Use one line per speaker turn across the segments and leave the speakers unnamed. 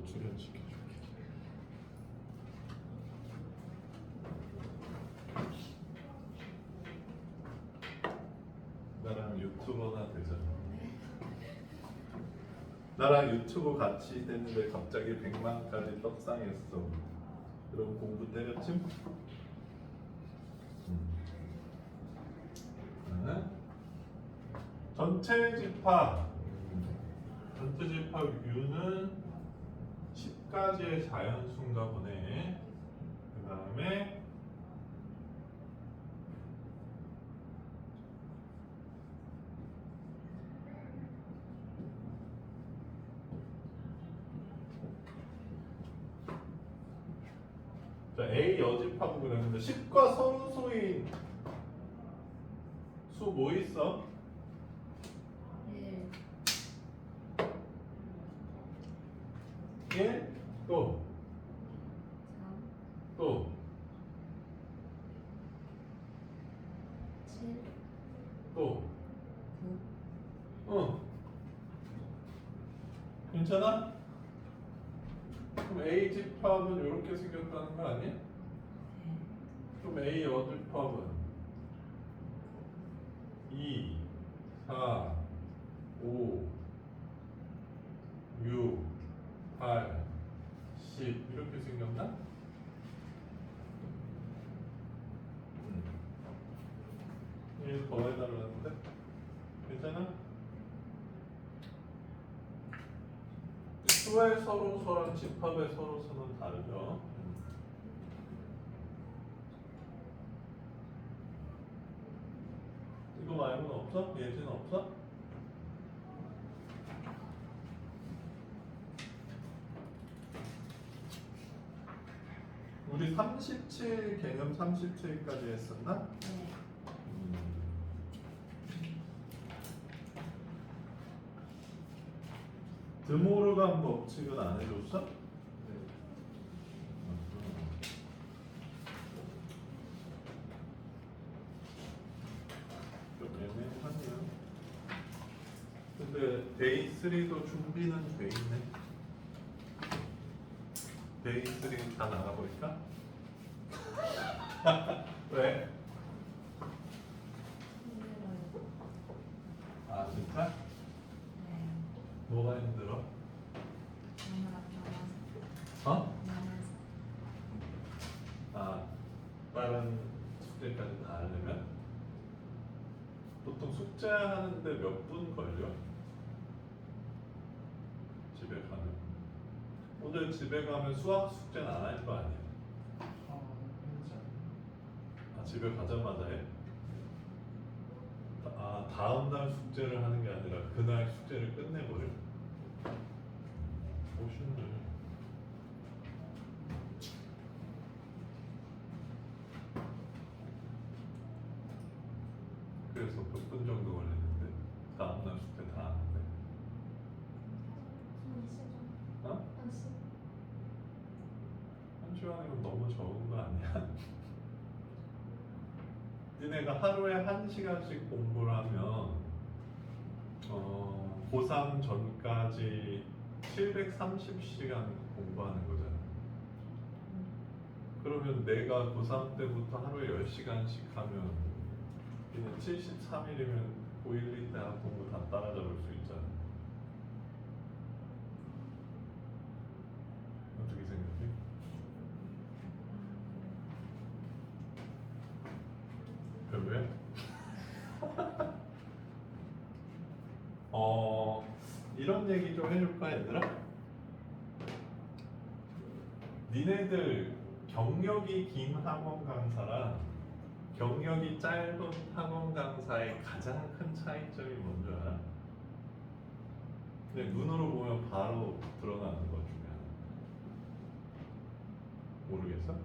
출연시켜줄게. 나랑 유튜버나 되자. 나랑 유튜브 같이 됐는데 갑자기 100만까지 떡상했어. 그럼 공부 때렸지? 응? 전체 집합. 전체 집합 U는 10가지의 자연수인가 보네. 그 다음에 자, A 여집합은 그랬는데 10과 서로소인 수 뭐 있어? 1 또
7
또
9
응. 괜찮아? 그럼 A 집합은 이렇게 생겼다는 거 아니야? 그럼 A 여집합은 2, 4, 5, 6, 8, 10 이렇게 생겼나? 얘 더 해달라는데? 괜찮아? 수의 서로서랑 집합의 서로서는 다르죠? 이거 말고는 없어? 예지는 없어? 우리 37 개념 37까지 했었나?
네.
드모르간 법칙은 안 해줬어? 좀 애매하네요. 근데 데이 3도 준비는 돼 있네. 데이 3 다 나가볼까? 왜?
힘들어요.
아 진짜?
네.
뭐가 힘들어?
많아서.
어?
많아서.
아 다른 숙제까지 다 하려면? 보통 숙제하는데 몇 분 걸려? 집에 가면? 오늘 집에 가면 수학 숙제는 안 할 거 아니야? 아 집에 가자마자 해? 아 다음 날 숙제를 하는 게 아니라 그날 숙제를 끝내버려? 멋있네. 그래서 몇 분 정도 걸리는데 다음 날 숙제 다 하는데 어? 한 시간이면 너무 적은 거 아니야? 니네가 하루에 1시간씩 공부를 하면 고3 전까지 730시간 공부하는 거잖아. 그러면 내가 고3 때부터 하루에 10시간씩 하면 니네 73일이면 고1, 2 때 공부 다 따라잡을 수 있잖아. 어떻게 생각해? 별로야? 이런 얘기 좀 해줄까 얘들아? 니네들 경력이 긴 학원 강사랑 경력이 짧은 학원 강사의 가장 큰 차이점이 뭔지 알아? 근데 눈으로 보면 바로 드러나는 것 중에 하나. 모르겠어?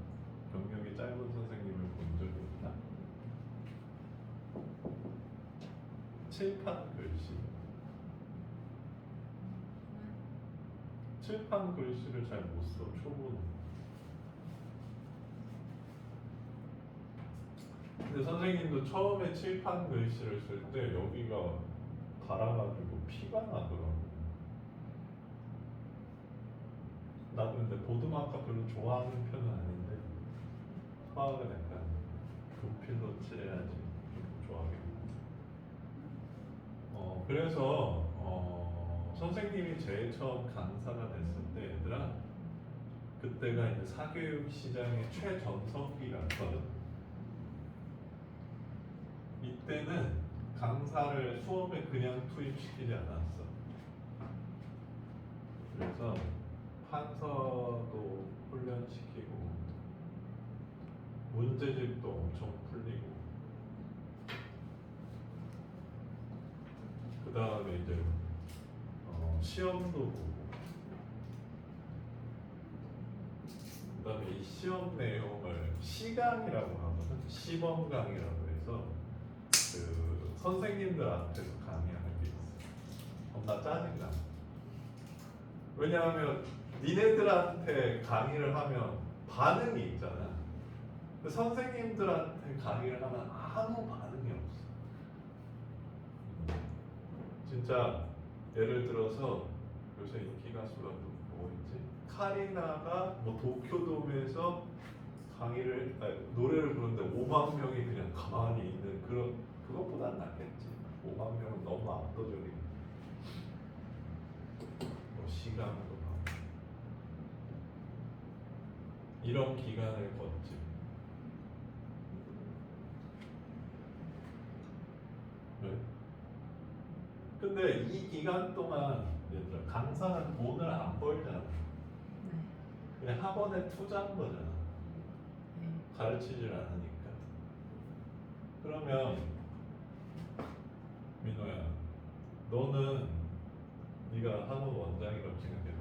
경력이 짧은 선생님을 본 적이 없나? 칠판 글씨. 칠판 글씨를 잘 못 써, 초보는. 근데 선생님도 처음에 칠판 글씨를 쓸 때 여기가 달아가지고 피가 나더라고. 수학과 별로 좋아하는 편은 아닌데 화학은 약간 도필로 칠해야지 좀 좋아하겠고. 그래서 선생님이 제일 처음 강사가 됐을 때 얘들아, 그때가 이제 사교육 시장의 최전성기였거든. 이때는 강사를 수업에 그냥 투입시키지 않았어. 그래서 판서도 훈련시키고 문제집도 엄청 풀리고, 그 다음에 이제 시험도 보고, 그 다음에 이 시험 내용을 시강이라고 하거든. 시범 강의라고 해서 그 선생님들 앞에서 강의하는 게 있어. 겁나 짜증나. 왜냐하면 니네들한테 강의를 하면 반응이 있잖아. 근데 선생님들한테 강의를 하면 아무 반응이 없어. 진짜 예를 들어서 요새 인기 가수가 뭐 있지? 카리나가 뭐 도쿄돔에서 노래를 부르는데 5만 명이 그냥 가만히 있는 그것보단 낫겠지. 5만 명은 너무 압도적이고. 뭐 시간도 하고 이런 기간을 걷지. 네? 근데 이 기간 동안 얘들아, 강사는 돈을 안 벌잖아.
네.
그냥 학원에 투자한 거잖아.
네.
가르치질 않으니까. 그러면 민호야, 너는 네가 학원 원장이라고 생각해봐.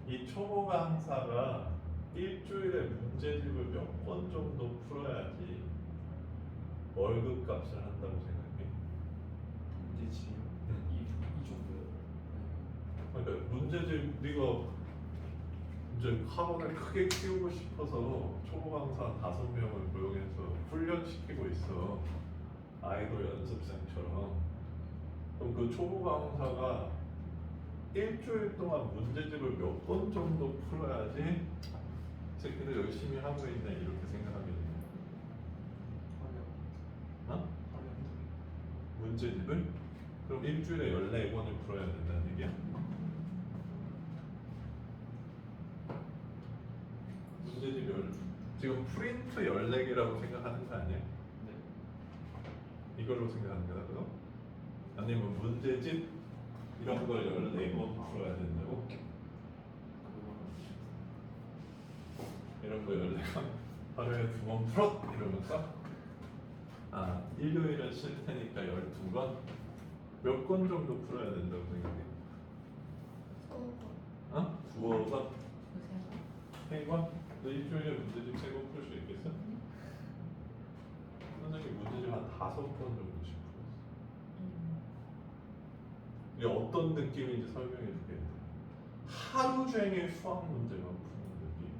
이 초보 강사가 일주일에 문제집을 몇 권 정도 풀어야지 월급 값을 한다고 생각해?
문제집이요?
응.
이 정도요?
그러니까 문제집 네가 이제 학원을 크게 키우고 싶어서 초보 강사 5명을 고용해서 훈련시키고 있어. 아이돌 연습생처럼. 그럼 그 초보 강사가 일주일 동안 문제집을 몇 번 정도 풀어야지 새끼들 열심히 하고 있네 이렇게 생각하게 돼.
하루에
어?
하루에 한두 개.
문제집을? 그럼 일주일에 14번을 풀어야 된다는 얘기야? 문제집 지금 프린트 14개라고 생각하는 거 아니야?
네.
이걸로 생각하는 거야 그럼? 아니면 문제집 이런 걸 14번 풀어야 된다고? 이런 거 14번 하루에 2번 풀어! 이러면서 일요일은 쉴 테니까 12번? 몇 권 정도 풀어야 된다고 생각해? 어? 2권?
요새
3권? 너 일주일에 문제집 3권 풀 수 있겠어? 선생님 문제집 한 5번 정도씩 풀었어. 이게 어떤 느낌인지 설명해 줄게. 하루 종일 수학 문제만 푸는 느낌.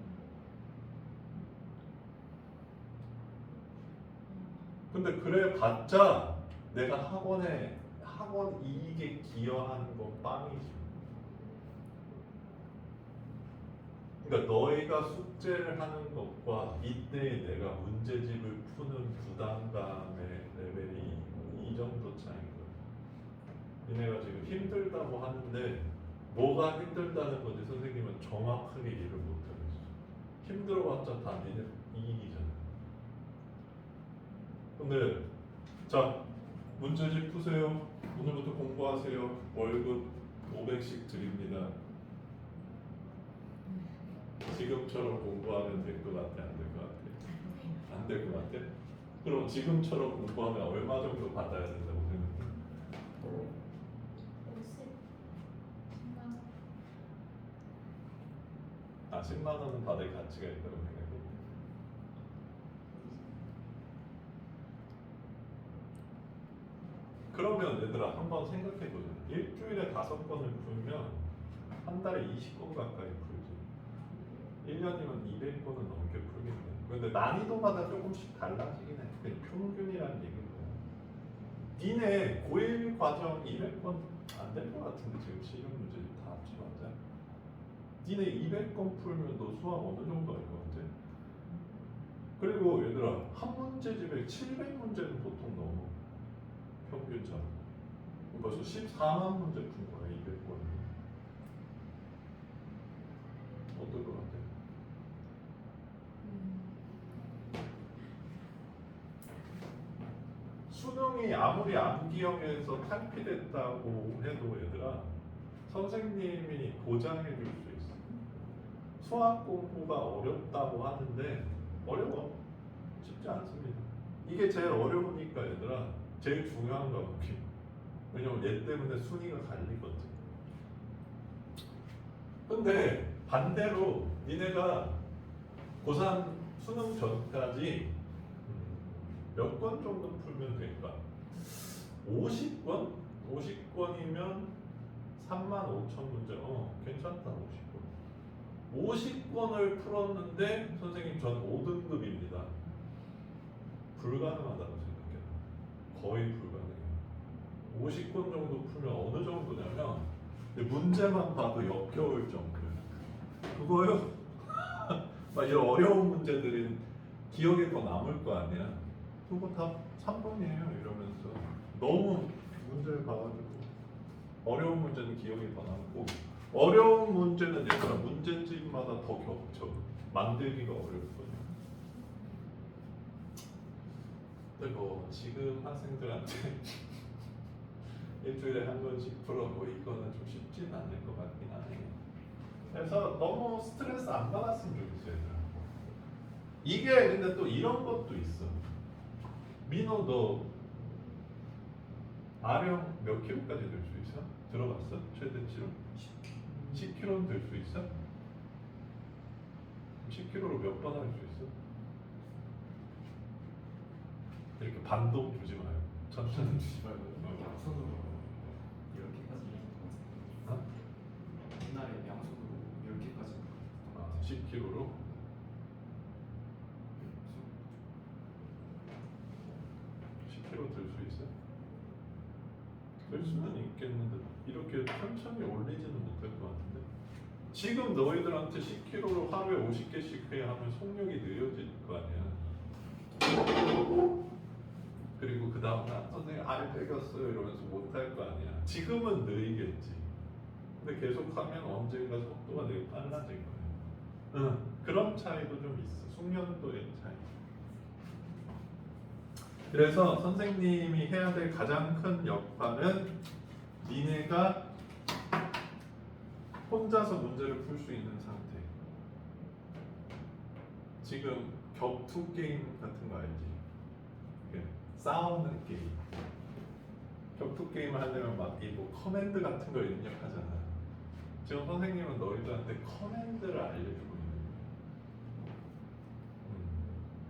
근데 그래 봤자 내가 학원 이익에 기여하는 건 빵이지. 그러니까 너희가 숙제를 하는 것과 이때 내가 문제집을 푸는 부담감의 레벨이 이 정도 차이인 거야. 니네가 지금 힘들다고 하는데 뭐가 힘들다는 건지 선생님은 정확하게 이해를 못하겠어. 힘들어봤자 다 니네 이익이잖아. 근데 자, 문제집 푸세요. 오늘부터 공부하세요. 월급 500씩 드립니다. 지금처럼 공부하면 될 것 같아? 안 될 것 같아? 안 될 것 같아? 그럼 지금처럼 공부하면 얼마 정도 받아야 된다고 생각해? 10만 원은 받을 가치가 있다고 생각해. 그러면 얘들아 한번 생각해보자. 일주일에 5번을 풀면 한 달에 20권 가까이 풀지. 1년이면 200권은 넘게 풀겠네. 근데 난이도마다 조금씩 달라지긴 해. 그냥 평균이라는 얘기인 거야. 니네 고1 과정 200권 안 될 것 같은데 지금 실용 문제집 다 합쳐봤자 니네 200건 풀면 너 수학 어느 정도 할 것 같아? 그리고 얘들아 한 문제집에 700문제는 보통 넘어 평균적으로. 벌써 14만 문제 푼 거야 200권. 어떨 것 같아? 수능이 아무리 암기형에서 탈피됐다고 해도 얘들아 선생님이 보장해 줄 수 있어. 수학 공부가 어렵다고 하는데 어려워. 쉽지 않습니다. 이게 제일 어려우니까 얘들아 제일 중요한 거 같아. 왜냐면 얘 때문에 순위가 갈리거든. 근데 반대로 니네가 고3 수능 전까지 몇 권 정도 풀면 될까? 50권? 50권이면 35,000문제. 괜찮다. 50권. 50권을 풀었는데 선생님 전 5등급입니다. 불가능하다고 생각해요. 거의 불가능해요. 50권 정도 풀면 어느 정도냐면 문제만 봐도 역겨울 정도예요. 그거요? 막 이런 어려운 문제들이 기억에 더 남을 거 아니야. 그거 다 3번이에요 이러면서 너무 문제를 봐가지고 어려운 문제는 기억이 더 남고 어려운 문제는 얘들아 문제집마다 더 겹쳐. 만들기가 어렵거든요. 근데 뭐 지금 학생들한테 일주일에 한 번씩 풀어보 이거는 좀 쉽진 않을 것 같긴 하네요. 그래서 너무 스트레스 안 받았으면 좋겠어요. 얘들아. 이게 근데 또 이런 것도 있어. 민호 너 아령 몇 킬로까지 들 수 있어? 들어봤어? 최대치로? 10kg는 들 수 있어? 10kg로 몇 번 할 수 있어? 이렇게 반동 주지 마요. 천천히 주지 말고.
양손으로 이렇게까지 했던 것 같은데.
어?
옛날에 양손으로 이렇게까지 했던 것 같아요.
10kg로? 10kg 들 수 있어? 들 수는 있겠는데 이렇게 천천히 올리지는 못할 것 같은데. 지금 너희들한테 10kg로 하루에 50개씩 해야 하면 속력이 느려질 거 아니야. 그리고 그 다음날 선생님 알 빼겼어요 이러면서 못할 거 아니야. 지금은 느리겠지. 근데 계속하면 언젠가 속도가 되게 빨라질 거예요. 그런 차이도 좀 있어. 숙련도의 차이. 그래서 선생님이 해야 될 가장 큰 역할은 니네가 혼자서 문제를 풀 수 있는 상태. 지금 격투 게임 같은 거 알지? 싸우는 게임. 격투 게임을 하려면 막 이 뭐 커맨드 같은 걸 입력하잖아. 지금 선생님은 너희들한테 커맨드를 알려주고 있는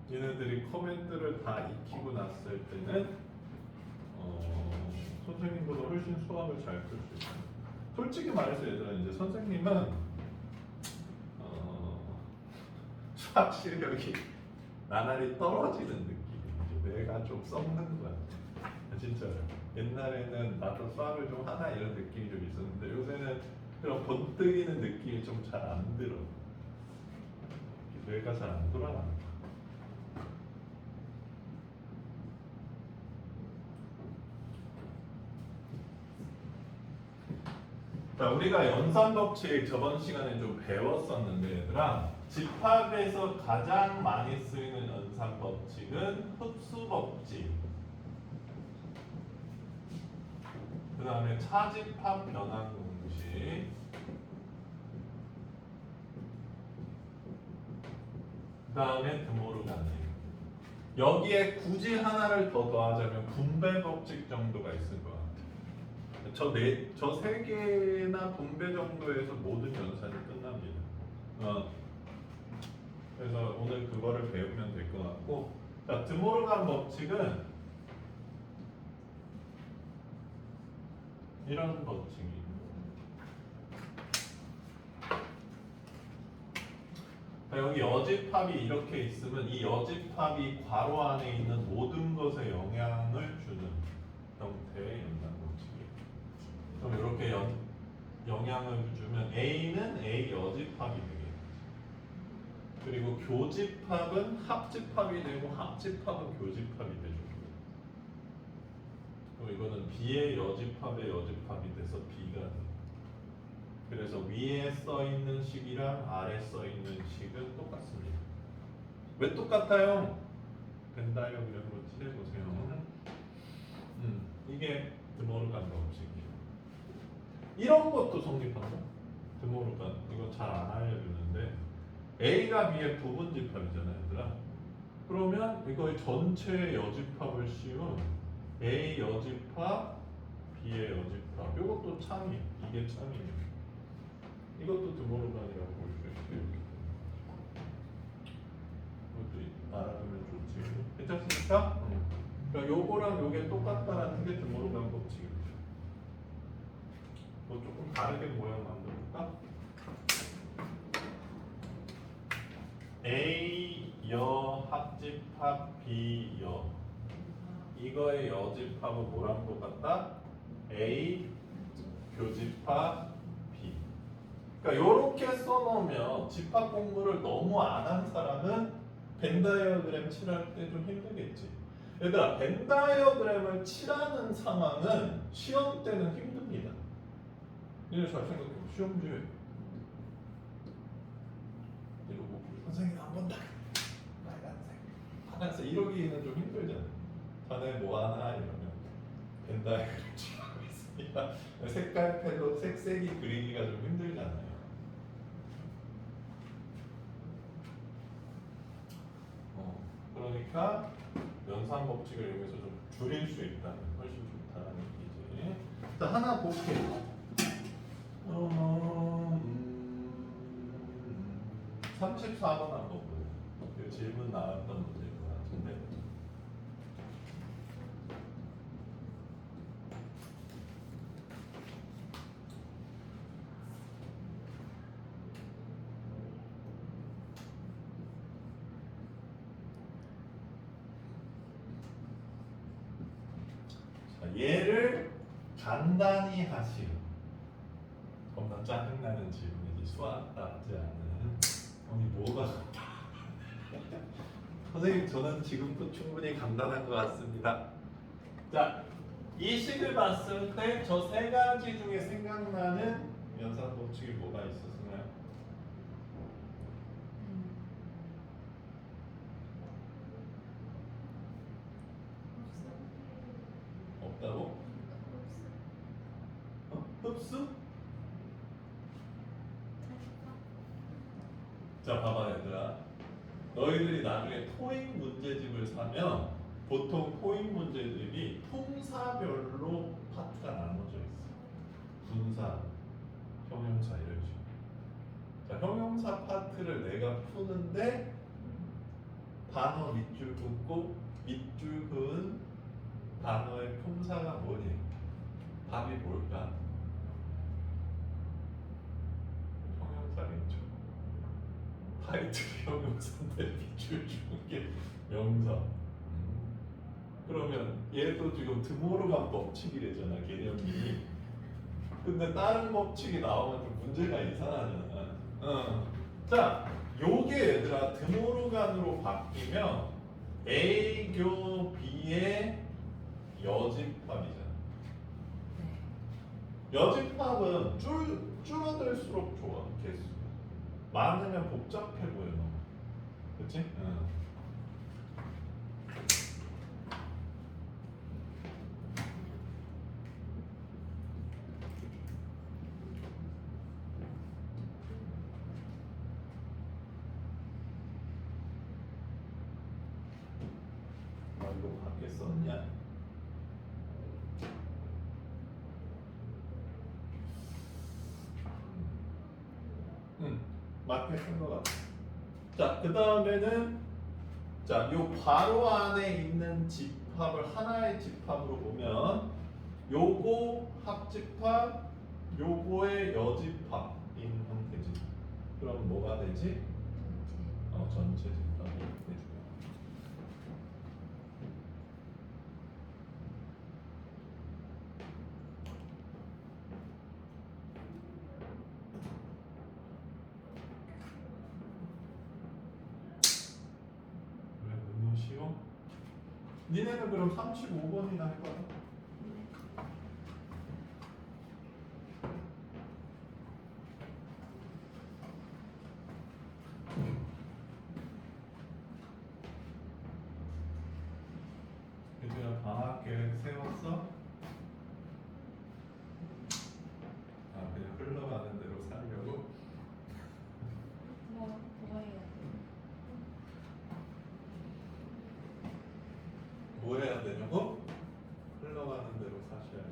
거야. 얘네들이 커맨드를 다 익히고 났을 때는 선생님보다 훨씬 수학을 잘 풀 수 있어요. 솔직히 말해서 얘들아 이제 선생님은 수학 실력이 나날이 떨어지는 느낌이에요. 내가 좀 썩는 거야. 진짜 옛날에는 나도 수학을 좀 하나 이런 느낌이 좀 있었는데 요새는 그런 번뜩이는 느낌이 좀 잘 안 들어. 뇌가 잘 안 돌아가는 거야. 자, 우리가 연산 법칙 저번 시간에 좀 배웠었는데 얘들아 집합에서 가장 많이 쓰이는 연산 법칙은 흡수 법칙. 그 다음에 차집합 변환 공식. 그 다음에 드모르가니. 여기에 굳이 하나를 더 더하자면 분배 법칙 정도가 있을 것 같아요. 저 세 개나 분배 정도에서 모든 연산이 끝납니다. 그래서 오늘 그거를 배우면 될 것 같고, 자, 드모르간 법칙은 이런 법칙이. 자, 여기 여집합이 이렇게 있으면 이 여집합이 괄호 안에 있는 모든 것에 영향을 주는 형태의 연산 법칙이에요. 그럼 이렇게 영향을 주면 A는 A 여집합이 되겠지. 그리고 교집합은 합집합이 되고 합집합은 교집합이 되죠. 그럼 이거는 B의 여집합의 여집합이 돼서 B가 돼. 그래서 위에 써 있는 식이랑 아래 써 있는 식은 똑같습니다. 왜 똑같아요? 벤 다이어그램으로 칠해보세요. 이게 드모르간 법칙이에요. 이런 것도 성립한다. 드모르간 이거 잘 안 알려주는데 A가 B의 부분집합이잖아요, 얘들아. 그러면 이거의 전체 여집합을 씌운 A 여집합, B의 여집합. 이것도 참이. 이게 참이에요. 이것도 드모르간이라고 볼 수 있어요. 이것도 알아두면 좋지. 괜찮습니까? 그러니까 요거랑 요게 똑같다라는 게 드모르간 법칙입니다. 뭐 조금 다르게 모양 만들어볼까? A 여 합집합 B 여 이거의 여집합은 뭐랑 똑같다? A 교집합 B. 그러니까 요렇게 써놓으면 집합 공부를 너무 안 한 사람은 벤 다이어그램 칠할 때 좀 힘들겠지. 얘들아, 벤 다이어그램을 칠하는 상황은 시험 때는 힘듭니다. 이제 잘 생각해. 시험지에 이거 뭐 선생님 안 본다. 빨간색, 파란색 이러기는 좀 힘들잖아. 자네 뭐 하나 이러면 벤 다이어그램 칠하고 있습니다. 색깔 펜로 색색이 그리기가 좀 힘들잖아요. 그러니까 연산 법칙을 이용해서 좀 줄일 수 있다는 훨씬 좋다는 얘기지. 자, 하나 볼게요. 34번 한번 보세요. 이 질문 나왔던 문제인 것 같은데. 자, 얘를 간단히 하시오. 겁나 짜증나는 질문이지. 수학답지 않은. 아니 뭐가 선생님 저는 지금도 충분히 간단한 것 같습니다. 자, 이 식을 봤을 때 저 세 가지 중에 생각나는 연산 법칙이 뭐가 있었나요? 없다고? 흡수? 자, 봐봐 얘들아. 너희들이 나중에 토익 문제집을 사면 보통 토익 문제집이 품사별로 파트가 나눠져 있어. 분사, 형용사 이런 식으로. 자, 형용사 파트를 내가 푸는데 단어 밑줄 긋고 밑줄 그은 단어의 품사가 뭐니? 답이 뭘까? 형용사겠죠. 타이틀 형용사인데 밑줄 주는 게 명사. 그러면 얘도 지금 드모르간 법칙이래잖아, 개념이. 근데 다른 법칙이 나오면 좀 문제가 이상하잖아. 자, 요게 얘들아 드모르간으로 바뀌면 A교 B의 여집합이잖아. 여집합은 줄어들수록 좋아, 개수. 많으면 복잡해 보여, 너무. 그치? 이거 밖에 썼냐? 맞게 쓴 것 같아. 자, 그 다음에는 자, 요 괄호 안에 있는 집합을 하나의 집합으로 보면 요거 합집합, 요거의 여집합인 형태지. 그럼 뭐가 되지? 전체 집합이 되죠. 니네는 그럼 35번이나 해봐. 얘들아 방학 계획 세웠어? 아 그냥 흘러가는 대로 살려고?
뭐 해야 돼?
뭐 해야 되냐고? 흘러가는 대로 사셔야 돼.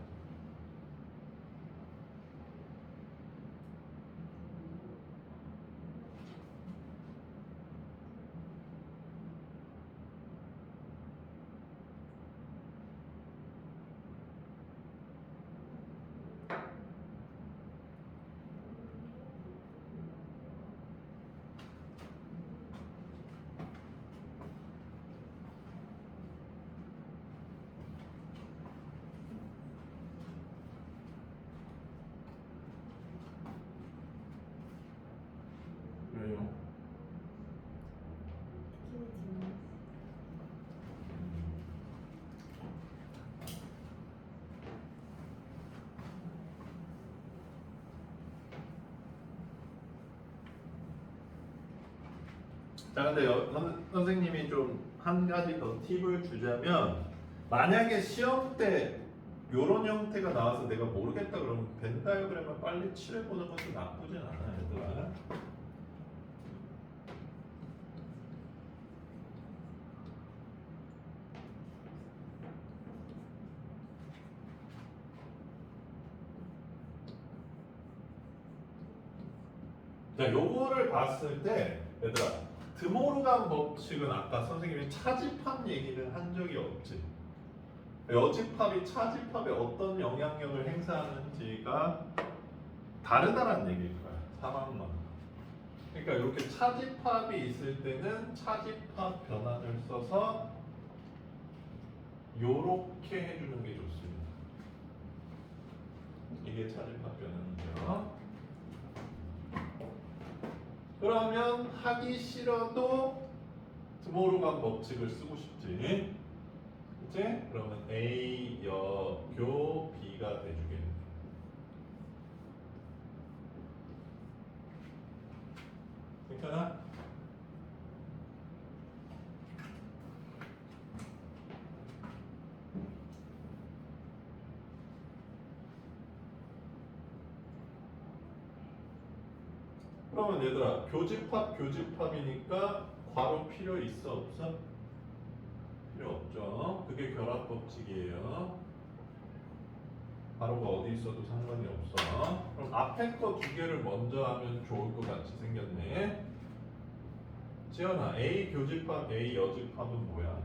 왜요? 자, 근데 선생님이 좀 한 가지 더 팁을 주자면 만약에 시험 때 요런 형태가 나와서 내가 모르겠다 그러면 벤 다이어그램을 빨리 칠해보는 것도 나쁘진 않아 얘들아. 자, 요거를 봤을 때 얘들아 드모르간 법칙은 아까 선생님이 차집합 얘기는 한 적이 없지. 여집합이 차집합에 어떤 영향력을 행사하는지가 다르다는 얘기일 거야. 상황만. 그러니까 이렇게 차집합이 있을 때는 차집합 변환을 써서 요렇게 해주는 게 좋습니다. 이게 차집합 변환이죠. 그러면 하기 싫어도 드모르간 법칙을 쓰고 싶지. 그치? 그러면 A 여교 B가 돼주겠네. 괜찮아? 그러면 얘들아 교집합이니까 괄호 필요 있어 없어? 필요 없죠. 그게 결합 법칙이에요. 괄호가 어디 있어도 상관이 없어. 그럼 앞에 거 두 개를 먼저 하면 좋을 것 같이 생겼네. 지연아, A 교집합, A 여집합은 뭐야?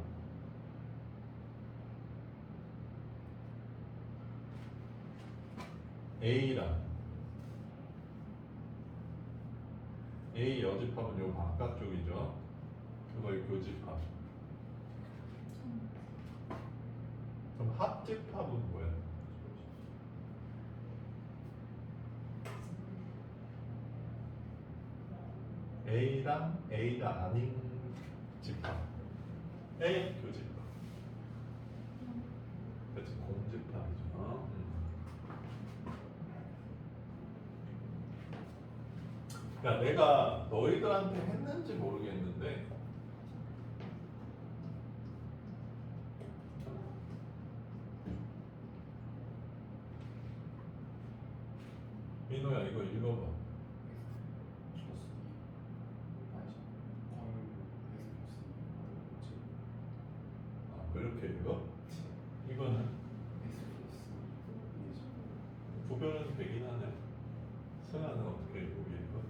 A랑 A 여집합은 요 바깥쪽이죠. 그거의 교집합. 그럼 합집합은 뭐야? A랑 A가 아닌 집합. A 교집합. 그렇지, 공집합이죠. 그러니까 내가 너희들한테 했는지 모르겠는데 민호야 이거 읽어봐. 아 그렇게 읽어? 이거는 구별은 되긴 하네. 승아는 어떻게 읽고 읽어?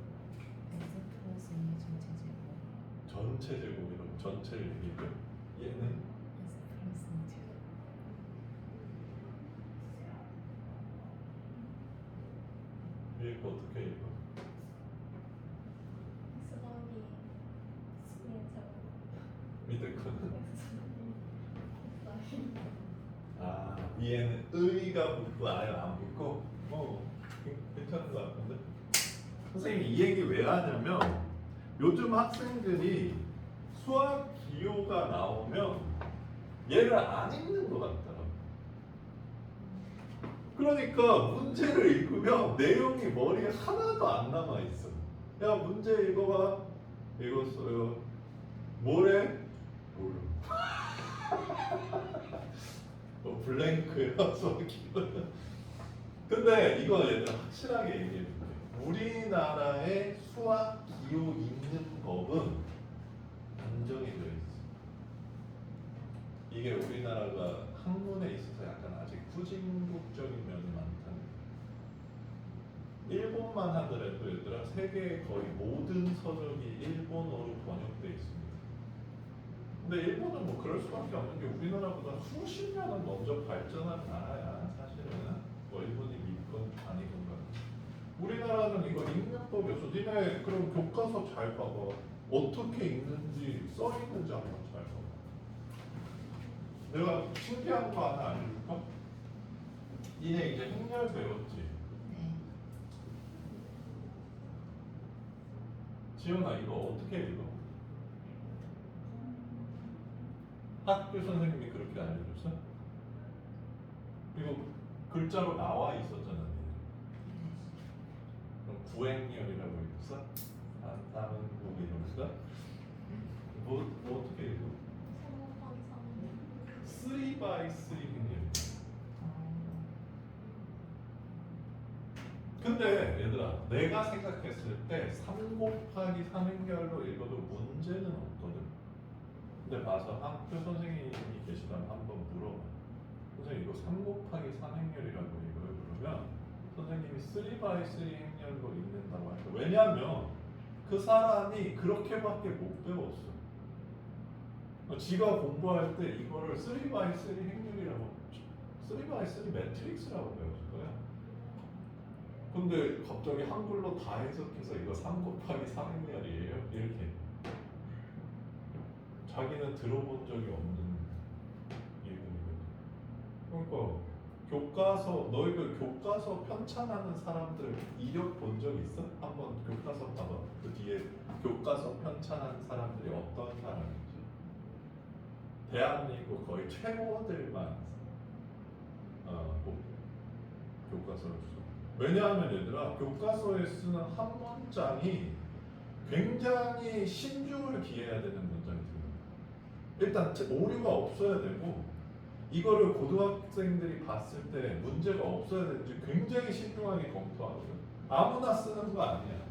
X 플러스 2의 전체 제곱.
전체 제곱이라고 전체를 얘기해. 얘는
X 플러스 2 제곱.
위에 거 어떻게 읽어?
X 더하기 X의 제곱.
밑에 거는
X
아 위에는 의가 붙고 아예 안 붙고 괜찮은 것 같은데. 선생님이 이 얘기 왜 하냐면 요즘 학생들이 수학 기호가 나오면 얘를 안 읽는 것 같더라고. 그러니까 문제를 읽으면 내용이 머리에 하나도 안 남아 있어. 야 문제 읽어봐. 읽었어요. 뭐래? 몰라. 블랭크야 수학이거든. 근데 이거 얘들아 확실하게 얘기해줄게. 우리나라의 수학 기호 읽는 법은 안정이 되어 있어. 이게 우리나라가 학문에 있어서 약간 아직 후진국적인 면이 많다는 거야. 일본만 하더라도 얘들아 세계의 거의 모든 서적이 일본어로 번역돼 있습니다. 근데 일본은 뭐 그럴 수밖에 없는 게 우리나라보다 수십 년은 먼저 발전한 나라야 사실은. 뭐 일본이 믿건 아니건 간에. 우리나라는 이거 읽는 법이 없어. 니네 그럼 교과서 잘 봐봐. 어떻게 읽는지 써 있는지 한번 잘 봐봐. 내가 신기한 거 하나 알려줄까? 니네 이제 행렬 배웠지?
네.
지연아 이거 어떻게 읽어? 학교 선생님이 그렇게 알려줬어? 이거 글자로 나와 있었잖아. 니네. 그럼 구행렬이라고 읽었어? 다른 거 이러면서? 뭐 어떻게 읽어?
3 곱하기 3.
3 by 3 행렬. 근데 얘들아 내가 생각했을 때 3 곱하기 3 행렬로 읽어도 문제는 없거든. 근데 봐서 학교 선생님이 계시다면 한번 물어봐. 선생님 이거 3 곱하기 3 행렬이라고 읽어요? 그러면 선생님이 3 by 3 행렬로 읽는다고 할 거야. 왜냐하면 그 사람이 그렇게밖에 못 배웠어. 지가 공부할 때 이거를 3 by 3 행렬이라고 3 by 3 매트릭스라고 배웠을 거야. 근데 갑자기 한글로 다 해석해서 이거 3 곱하기 3 행렬이에요? 이렇게 자기는 들어본 적이 없는 이름이거든. 그러니까 교과서 너희들 교과서 편찬하는 사람들 이력 본 적 있어? 한번 교과서 봐봐. 그 뒤에 교과서 편찬하는 사람들이 어떤 사람인지. 대한민국 거의 최고들만 교과서를 써. 왜냐하면 얘들아 교과서에 쓰는 한 문장이 굉장히 신중을 기해야 되는 문장이 들어요. 일단 오류가 없어야 되고 이거를 고등학생들이 봤을 때 문제가 없어야 되는지 굉장히 신중하게 검토하거든. 아무나 쓰는 거 아니야.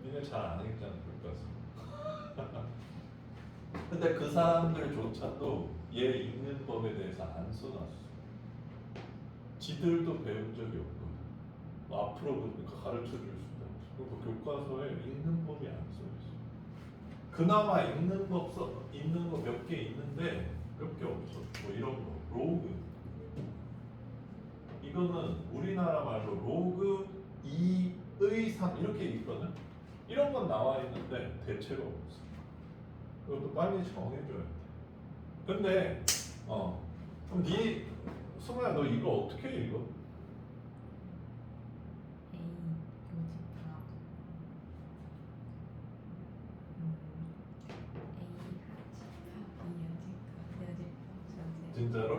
니네 잘 안 읽잖아 교과서. 근데 그 사람들조차도 얘 읽는 법에 대해서 안 써놨어. 지들도 배운 적이 없거든. 앞으로도 가르쳐 줄 수도 없어. 그리고 교과서에 읽는 법이 안 써있어. 그나마 읽는 거 몇 개 있는데 몇 개 없어. 뭐 이런 거 로그. 이거는 우리나라 말로 로그 2의 3 이렇게 있거든. 이런 건 나와 있는데 대체로 없어. 그것도 빨리 정해줘야 돼. 근데 그럼 승우야 너 이거 어떻게 읽어?
A 교집합 A 여집합
진짜로?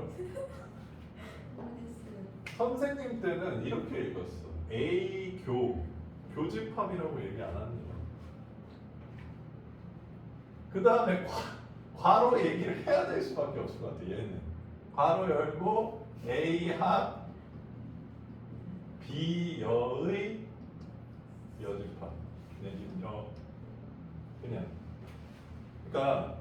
모르겠어요.
선생님 때는 이렇게 읽었어. A 교집합이라고 얘기 안 하는 거야. 그 다음에 괄호 얘기를 해야 될 수밖에 없을 것 같아. 얘는 괄호 열고 A 합 B여의 여집합 내지요. 그냥 그러니까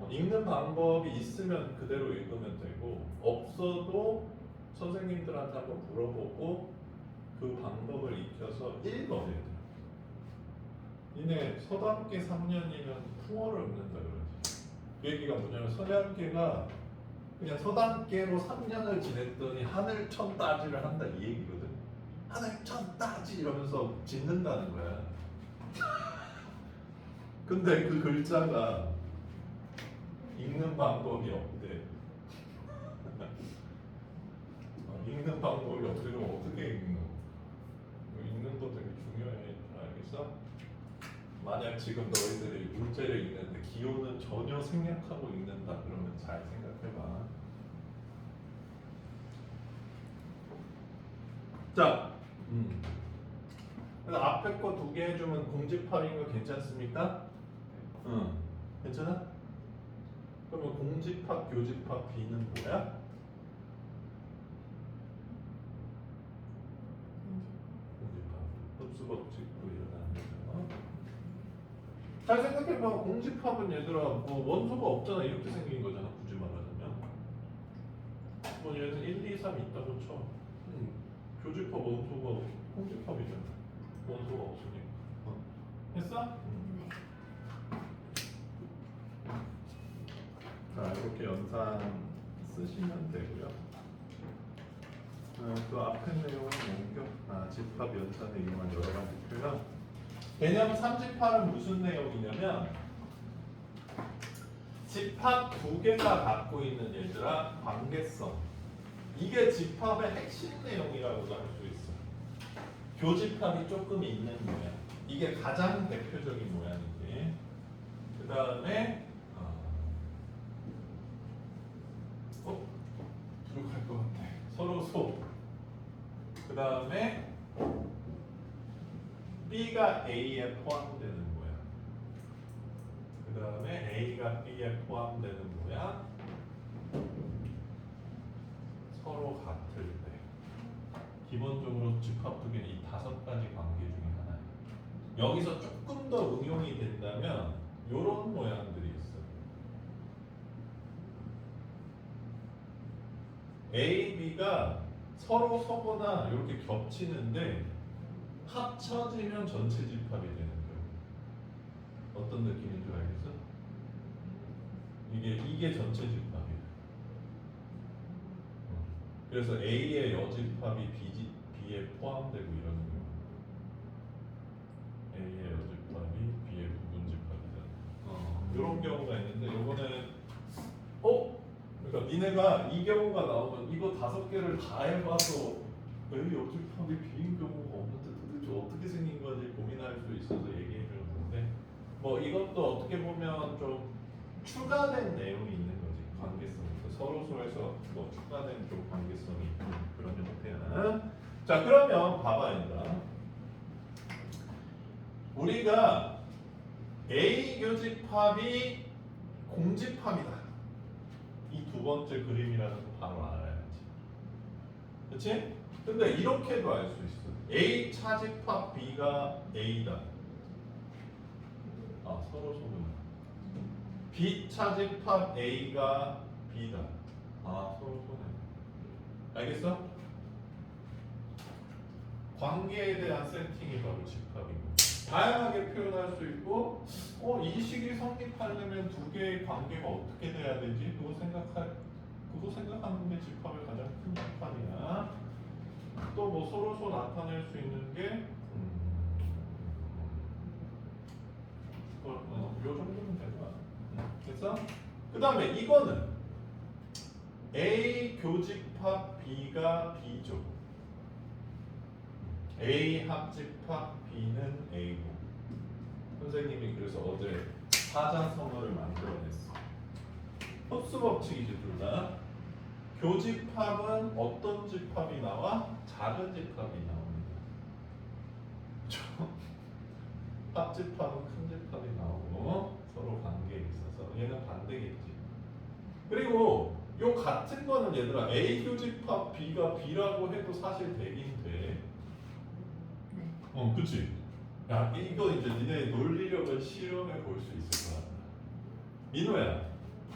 읽는 방법이 있으면 그대로 읽으면 되고 없어도 선생님들한테 한번 물어보고 그 방법을 익혀서 읽어야 돼. 니네 서당계 3년이면 풍어를 읊는다 그러지. 그 얘기가 뭐냐면 서당계가 그냥 서당계로 3년을 지냈더니 하늘천 따지를 한다 이 얘기거든. 하늘천 따지 이러면서 짓는다는 거야. 근데 그 글자가 읽는 방법이 없대. 읽는 방법이 없대. 그럼 어떻게 읽는 거? 읽는 거 되게 중요해. 알겠어? 만약 지금 너희들이 문제를 읽는데 기호는 전혀 생략하고 읽는다 그러면 잘 생각해봐. 자, 그래서 앞에 거 2개 해주면 공집합인 거 괜찮습니까? 응, 괜찮아? 그러면 공집합, 교집합 B는 뭐야? 공집합. 흡수 법칙도 일어나는 거죠. 잘 생각해봐. 공집합은 얘들아 뭐 원소가 없잖아. 이렇게 생긴 거잖아. 굳이 말하자면. 뭐 얘는 1, 2, 3 있다고 쳐. 교집합 원소가 공집합이잖아. 원소가 없으니까. 했어?
네.
자, 이렇게 연산 쓰시면 되고요. 그 앞에 내용은 옮겨. 집합 연산에 이용한 여러 가지 표현. 개념 3집합은 무슨 내용이냐면 집합 2개가 갖고 있는 얘들아 관계성. 이게 집합의 핵심 내용이라고도 할 수 있어. 교집합이 조금 있는 모양. 이게 가장 대표적인 모양이지. 그 다음에 부족할 것 같아. 서로 소. 그 다음에 B가 A에 포함되는 모양. 그 다음에 A가 B에 포함되는 모양. 서로 같을 때. 기본적으로 집합 2개는 이 5가지 관계 중에 하나예요. 여기서 조금 더 응용이 된다면 이런 모양들이 있어. A, B가 서로 서거나 이렇게 겹치는데 합쳐지면 전체 집합이 되는 거예요. 어떤 느낌인 줄 알겠어? 이게 전체 집합이에요. 그래서 A의 여집합이 B에 포함되고 이러는 거예요. A의 여집합이 B의 부분집합이다. 이런 경우가 있는데 요거는 그러니까 니네가 이 경우가 나오면 이거 5개를 다 해봐서 왜 여집합이 B인 경우가 없는데 도대체 어떻게 생긴 건지 고민할 수 있어서 얘기해 주는데 뭐 이것도 어떻게 보면 좀 추가된 내용이 있는 거지. 관계성. 서로서에서 뭐 추가된 좀 관계성이 있는 그런 형태야. 자, 그러면 봐봐 얘들아. 우리가 A 교집합이 공집합이다. 이 2번째 그림이라는 거 바로 알아야지. 그치? 근데 이렇게도 알 수 있어. A 차집합 B가 A다. 서로 소문. B 차집합 A가 B다. 서로 소문. 알겠어? 관계에 대한 세팅이 바로 집합이고. 다양하게 표현할 수 있고, 이 식이 성립하려면 2개의 관계가 어떻게 돼야 되지? 그거 생각하는 게 집합의 가장 큰 역할이야. 또 뭐 서로서 나타낼 수 있는 게, 요 정도면 될 거야. 됐어? 그 다음에 이거는 A 교집합 B가 B죠. A 합집합 B는 A고. 선생님이 그래서 어제 사자성어를 만들어냈어. 흡수 법칙이지 둘 다. 교집합은 어떤 집합이 나와? 작은 집합이 나옵니다. 그렇죠? 합집합은 큰 집합이 나오고 서로 관계에 있어서 얘는 반대겠지. 그리고 요 같은 거는 얘들아 A 교집합 B가 B라고 해도 사실 되긴 돼. 그치? 야, 이거 이제 니네 논리력을 실험해 볼 수 있을 것 같다. 민호야,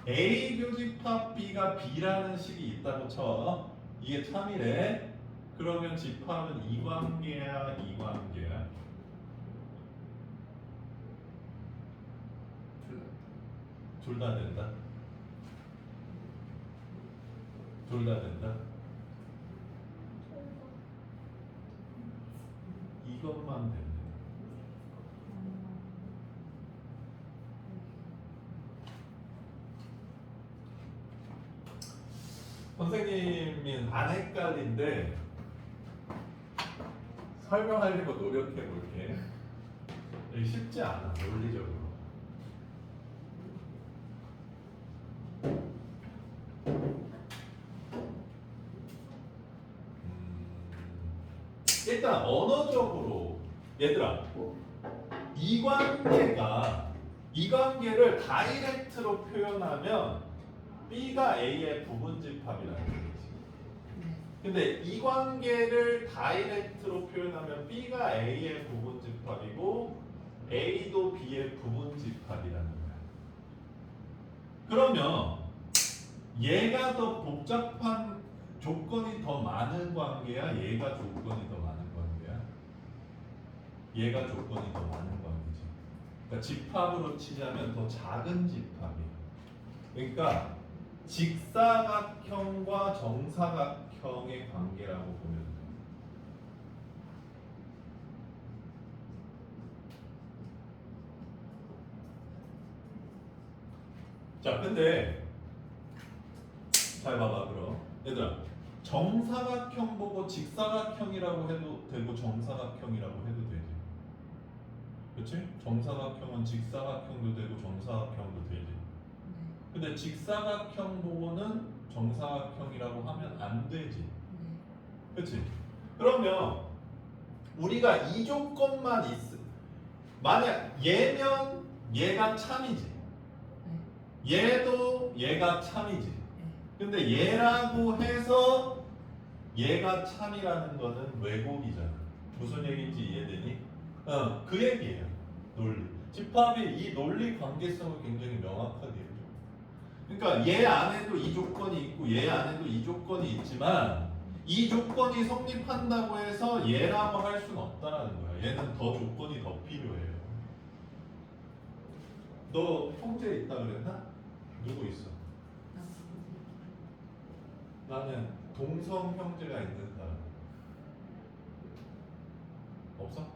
A 교집합 B가 B라는 식이 있다고 쳐. 이게 참이래. 그러면 집합은 이관계야, 이관계야? 둘 다 된다. 둘 다 된다. 이것만 된다. 선생님은 안 헷갈린데 설명하려고 노력해 볼게. 이게 쉽지 않아 논리적으로. 일단 언어적으로 얘들아 이 관계를 다이렉트로 표현하면 B가 A의 부분집합이라는 거지.
네.
근데 이 관계를 다이렉트로 표현하면 B가 A의 부분집합이고 A도 B의 부분집합이라는 거야. 그러면 얘가 더 복잡한 조건이 더 많은 관계야? 얘가 조건이 더 많은 관계야? 얘가 조건이 더 많은 관계지. 그러니까 집합으로 치자면 더 작은 집합이야. 그러니까 직사각형과 정사각형의 관계라고 보면 돼. 자, 근데 잘 봐봐 그럼 얘들아 정사각형 보고 직사각형이라고 해도 되고 정사각형이라고 해도 되지. 그렇지? 정사각형은 직사각형도 되고 정사각형도 되지. 근데 직사각형 보고는 정사각형이라고 하면 안 되지. 그렇지? 그러면 우리가 이 조건만 만약 얘면 얘가 참이지. 얘도 얘가 참이지. 근데 얘라고 해서 얘가 참이라는 거는 왜곡이잖아. 무슨 얘기인지 이해되니? 그 얘기예요. 논리. 집합이 이 논리 관계성을 굉장히 명확하게 해줘. 그러니까 얘 안에도 이 조건이 있고 얘 안에도 이 조건이 있지만 이 조건이 성립한다고 해서 얘라고 할 수는 없다라는 거야. 얘는 더 조건이 더 필요해요. 너 형제 있다 그랬나? 누구 있어? 나는 동성 형제가 있는 사람. 없어?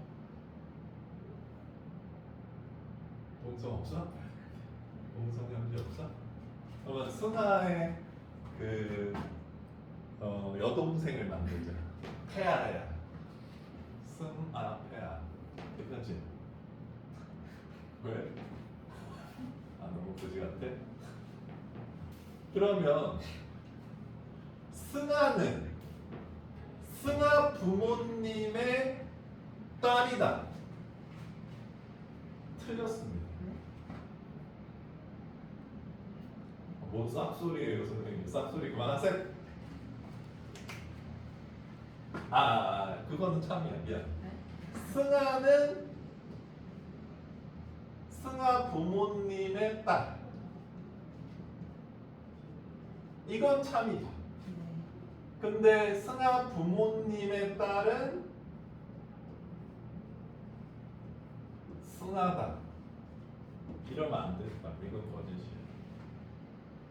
동성 없어? 동성 형제 없어? 그러면 승아의 그 여동생을 만들자. 페아야. 승아 페아. 괜찮지? 왜? 아 너무 그지 같아? 그러면 승아는 승아 부모님의 딸이다. 틀렸습니다. 뭔 쌉소리예요 선생님. 쌉소리 그만하세요. 그거는 참이야. 미안. 승아는 승아 부모님의 딸. 이건 참이죠. 근데 승아 부모님의 딸은 승아다. 이러면 안 된다. 이건 거짓이야.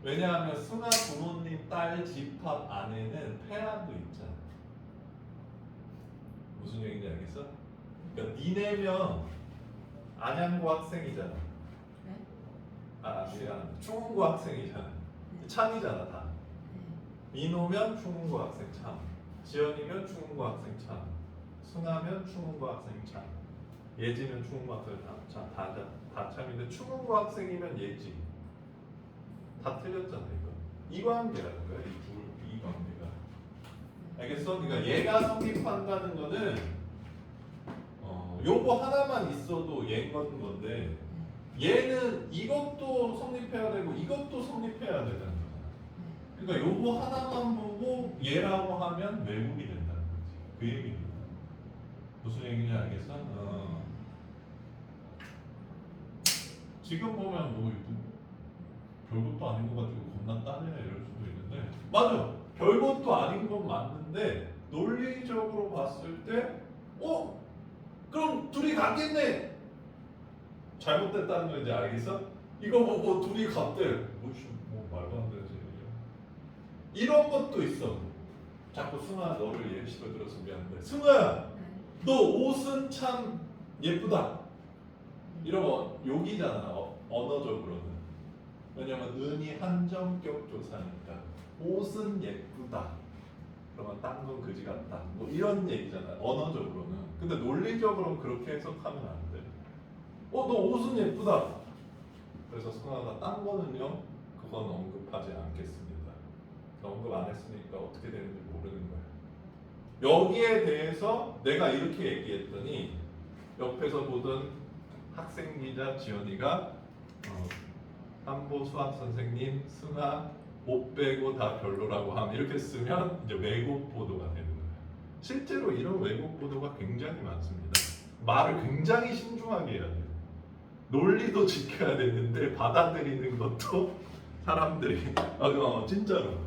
왜냐하면 승아 부모님 딸 집합 안에는 페아도 있잖아. 무슨 얘기인지 알겠어? 그러니까 니네면 안양고 학생이잖아. 미안. 충원고 학생이잖아. 참이잖아 다. 민호면 충원고 학생 참. 지연이면 충원고 학생 참. 승아면 충원고 학생 참. 예지면 충원고 학생 참. 다 참인데 충원고 학생이면 예지. 다 틀렸잖아 이거. 이 관계라는 거야. 이 관계가. 알겠어? 그러니까 얘가 성립한다는 거는 요거 하나만 있어도 얘인 건데 얘는 이것도 성립해야 되고 이것도 성립해야 되는 거잖아. 그러니까 요거 하나만 보고 얘라고 하면 왜곡이 된다는 거지. 그 얘기입니다. 무슨 얘기인지 알겠어? 지금 보면 뭐 별것도 아닌 것 가지고 겁나 따지네 이럴 수도 있는데 맞아. 별것도 아닌 건 맞는데 논리적으로 봤을 때 그럼 둘이 같겠네. 잘못됐다는 거 이제 알겠어? 이거 보고 둘이 같대. 뭐 말도 안 되지. 이런 것도 있어. 자꾸 승아 너를 예시로 들어서 미안한데 승아야 너 옷은 참 예쁘다. 이러면 욕이잖아. 언어적으로는. 왜냐면 은이 한정격 조사니까 옷은 예쁘다. 그러면 딴 건 그지 같다. 뭐 이런 얘기잖아. 언어적으로는. 근데 논리적으로는 그렇게 해석하면 안 돼. 너 옷은 예쁘다. 그래서 승아가 딴 거는요, 그건 언급하지 않겠습니다. 언급 안 했으니까 어떻게 되는지 모르는 거예요. 여기에 대해서 내가 이렇게 얘기했더니 옆에서 보던 학생 기자 지연이가 한보 수학 선생님 승아 못 빼고 다 별로라고 함 이렇게 쓰면 이제 왜곡 보도가 되는 거예요. 실제로 이런 왜곡 보도가 굉장히 많습니다. 말을 굉장히 신중하게 해야 돼요. 논리도 지켜야 되는데 받아들이는 것도 사람들이 진짜로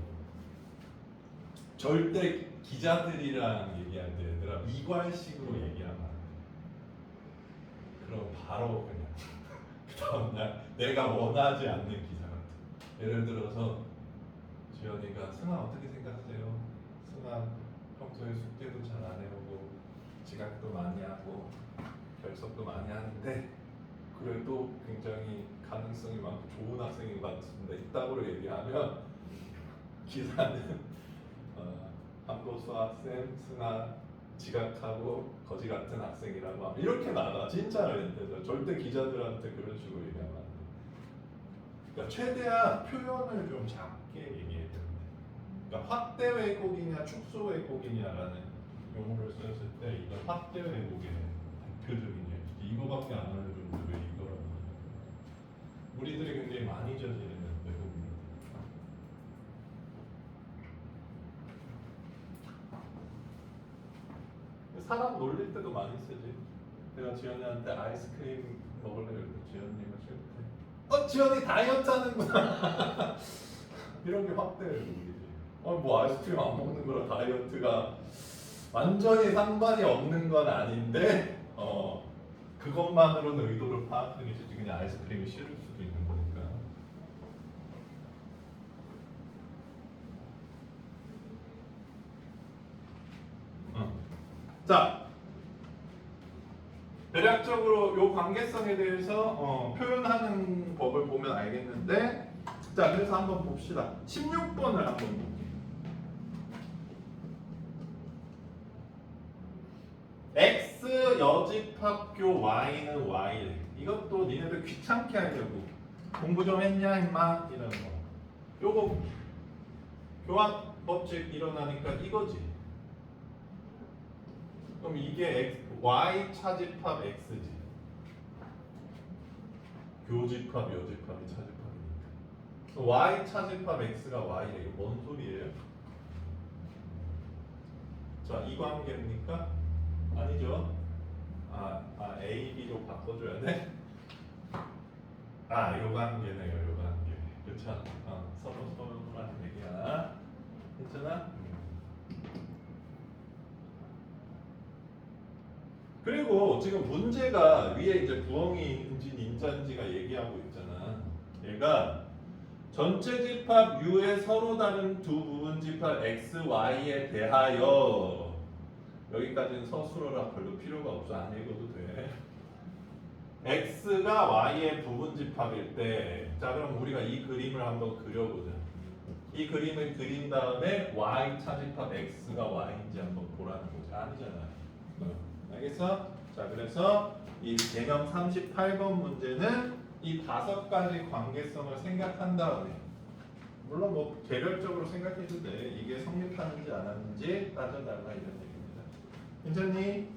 절대 기자들이랑 얘기할 때 얘들아 이관식으로 얘기하면 안 돼. 그럼 바로 그냥 그 다음날 내가 원하지 않는 기사 같은 예를 들어서 지연이가 승아 어떻게 생각하세요? 승아 평소에 숙제도 잘 안 해오고 지각도 많이 하고 결석도 많이 하는데 그래도 굉장히 가능성이 많고 좋은 학생인 것 같은데 있다고 얘기하면 기사는 한보수 학생 승아 지각하고 거지 같은 학생이라고 하면 이렇게 나가. 진짜로 절대 기자들한테 그런 식으로 얘기하면 안 돼. 그러니까 최대한 표현을 좀 작게 얘기해야 되는데 그러니까 확대 왜곡이냐 축소 왜곡이냐라는 용어를 썼을 때 이건 확대 왜곡의 대표적인 예지. 이거밖에 안 알려줬는데 왜 이거라고 하냐. 우리들이 굉장히 많이 저지르는 왜곡입니다. 사람 놀릴 때도 많이 쓰지. 내가 지연이한테 아이스크림 먹을래 그랬더니 지연이가 싫대. 지연이 다이어트 하는구나. 이런 게 확대 왜곡이지. 뭐 아이스크림 안 먹는 거랑 다이어트가 완전히 상관이 없는 건 아닌데 그것만으로는 의도를 파악하기 쉽지. 그냥 아이스크림이 싫을 수도 있는 거니까. 자, 대략적으로 요 관계성에 대해서 표현하는 법을 보면 알겠는데, 자, 그래서 한번 봅시다. 16번을 한번 볼게요. X 여집합교 Y는 Y래. 이것도 니네들 귀찮게 하려고 공부 좀 했냐 임마 이런 거. 요거 교환 법칙 일어나니까 이거지. 그럼 이게 Y 차집합 X지. 교집합 여집합이 차집합이니까. Y 차집합 X가 Y래. 이거 뭔 소리예요? 자, 이 관계입니까? 아니죠. A, B로 바꿔줘야 돼. 요 관계네요. 요 관계. 그쵸? 서로라는 얘기야. 괜찮아? 그리고 지금 문제가 위에 이제 부엉이인지 닌자인지가 얘기하고 있잖아. 얘가 전체 집합 U의 서로 다른 두 부분 집합 X, Y에 대하여 여기까지는 서술어라 별로 필요가 없어. 안 읽어도 돼. X가 Y의 부분 집합일 때, 자 그럼 우리가 이 그림을 한번 그려보자. 이 그림을 그린 다음에 Y 차집합 X가 Y인지 한번 보라는 거지. 아니잖아. 알겠어? 자 그래서 이 개념 38번 문제는 이 5가지 관계성을 생각한 다음에, 물론 뭐 개별적으로 생각해도 돼. 이게 성립하는지 안 하는지 따져달라 이런 얘기입니다. 괜찮니?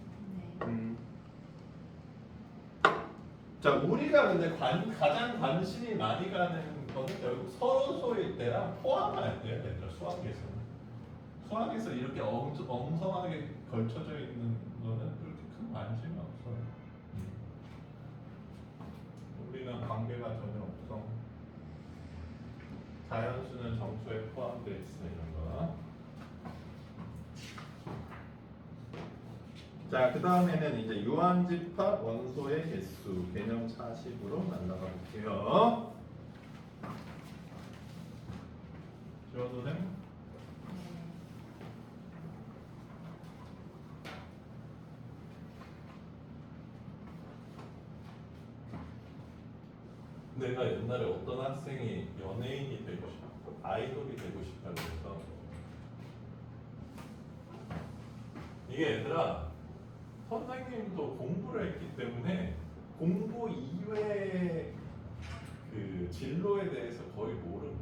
네.
자 우리가 근데 가장 관심이 많이 가는 거는 결국 서로소일 때랑 포함할 때야. 얘들아 수학에서 이렇게 엉성하게 걸쳐져 있는 거는 그렇게 큰 관심이 없어요. 우리는 관계가 전혀 없어. 자연수는 정수에 포함되어 있어 이런 거. 자, 그 다음에는 이제 유한집합 원소의 개수 개념 40으로 날라가 볼게요. 지원선생. 내가 옛날에 어떤 학생이 연예인이 되고 싶고 아이돌이 되고 싶다고 해서 이게 얘들아 선생님도 공부를 했기 때문에 공부 이외의 그 진로에 대해서 거의 모름.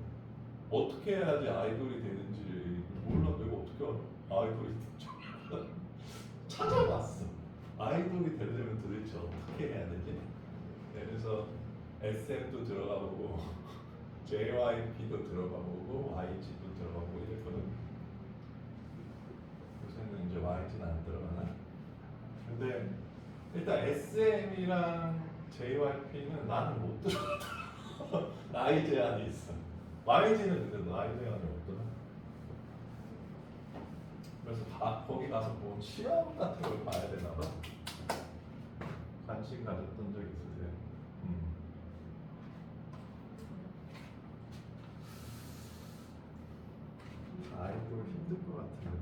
어떻게 해야지 아이돌이 되는지 몰라. 내가 어떻게 알아? 아이돌이 되는지 찾아봤어. 아이돌이 되려면 도대체 어떻게 해야 되지? 네, 그래서 SM도 들어가보고 JYP도 들어가보고 YG도 들어가보고 이랬거든. 요새는 이제 YG는 안 들어가나? 근데 일단 SM이랑 JYP는 나는 못 들어가더라. 나이 제한이 있어. YG는 근데 나이 제한이 없더라. 그래서 거기 가서 뭐 시험 같은 걸 봐야 되나 봐. 관심 가졌던 적 있으세요? 아이돌 힘들 것 같은데.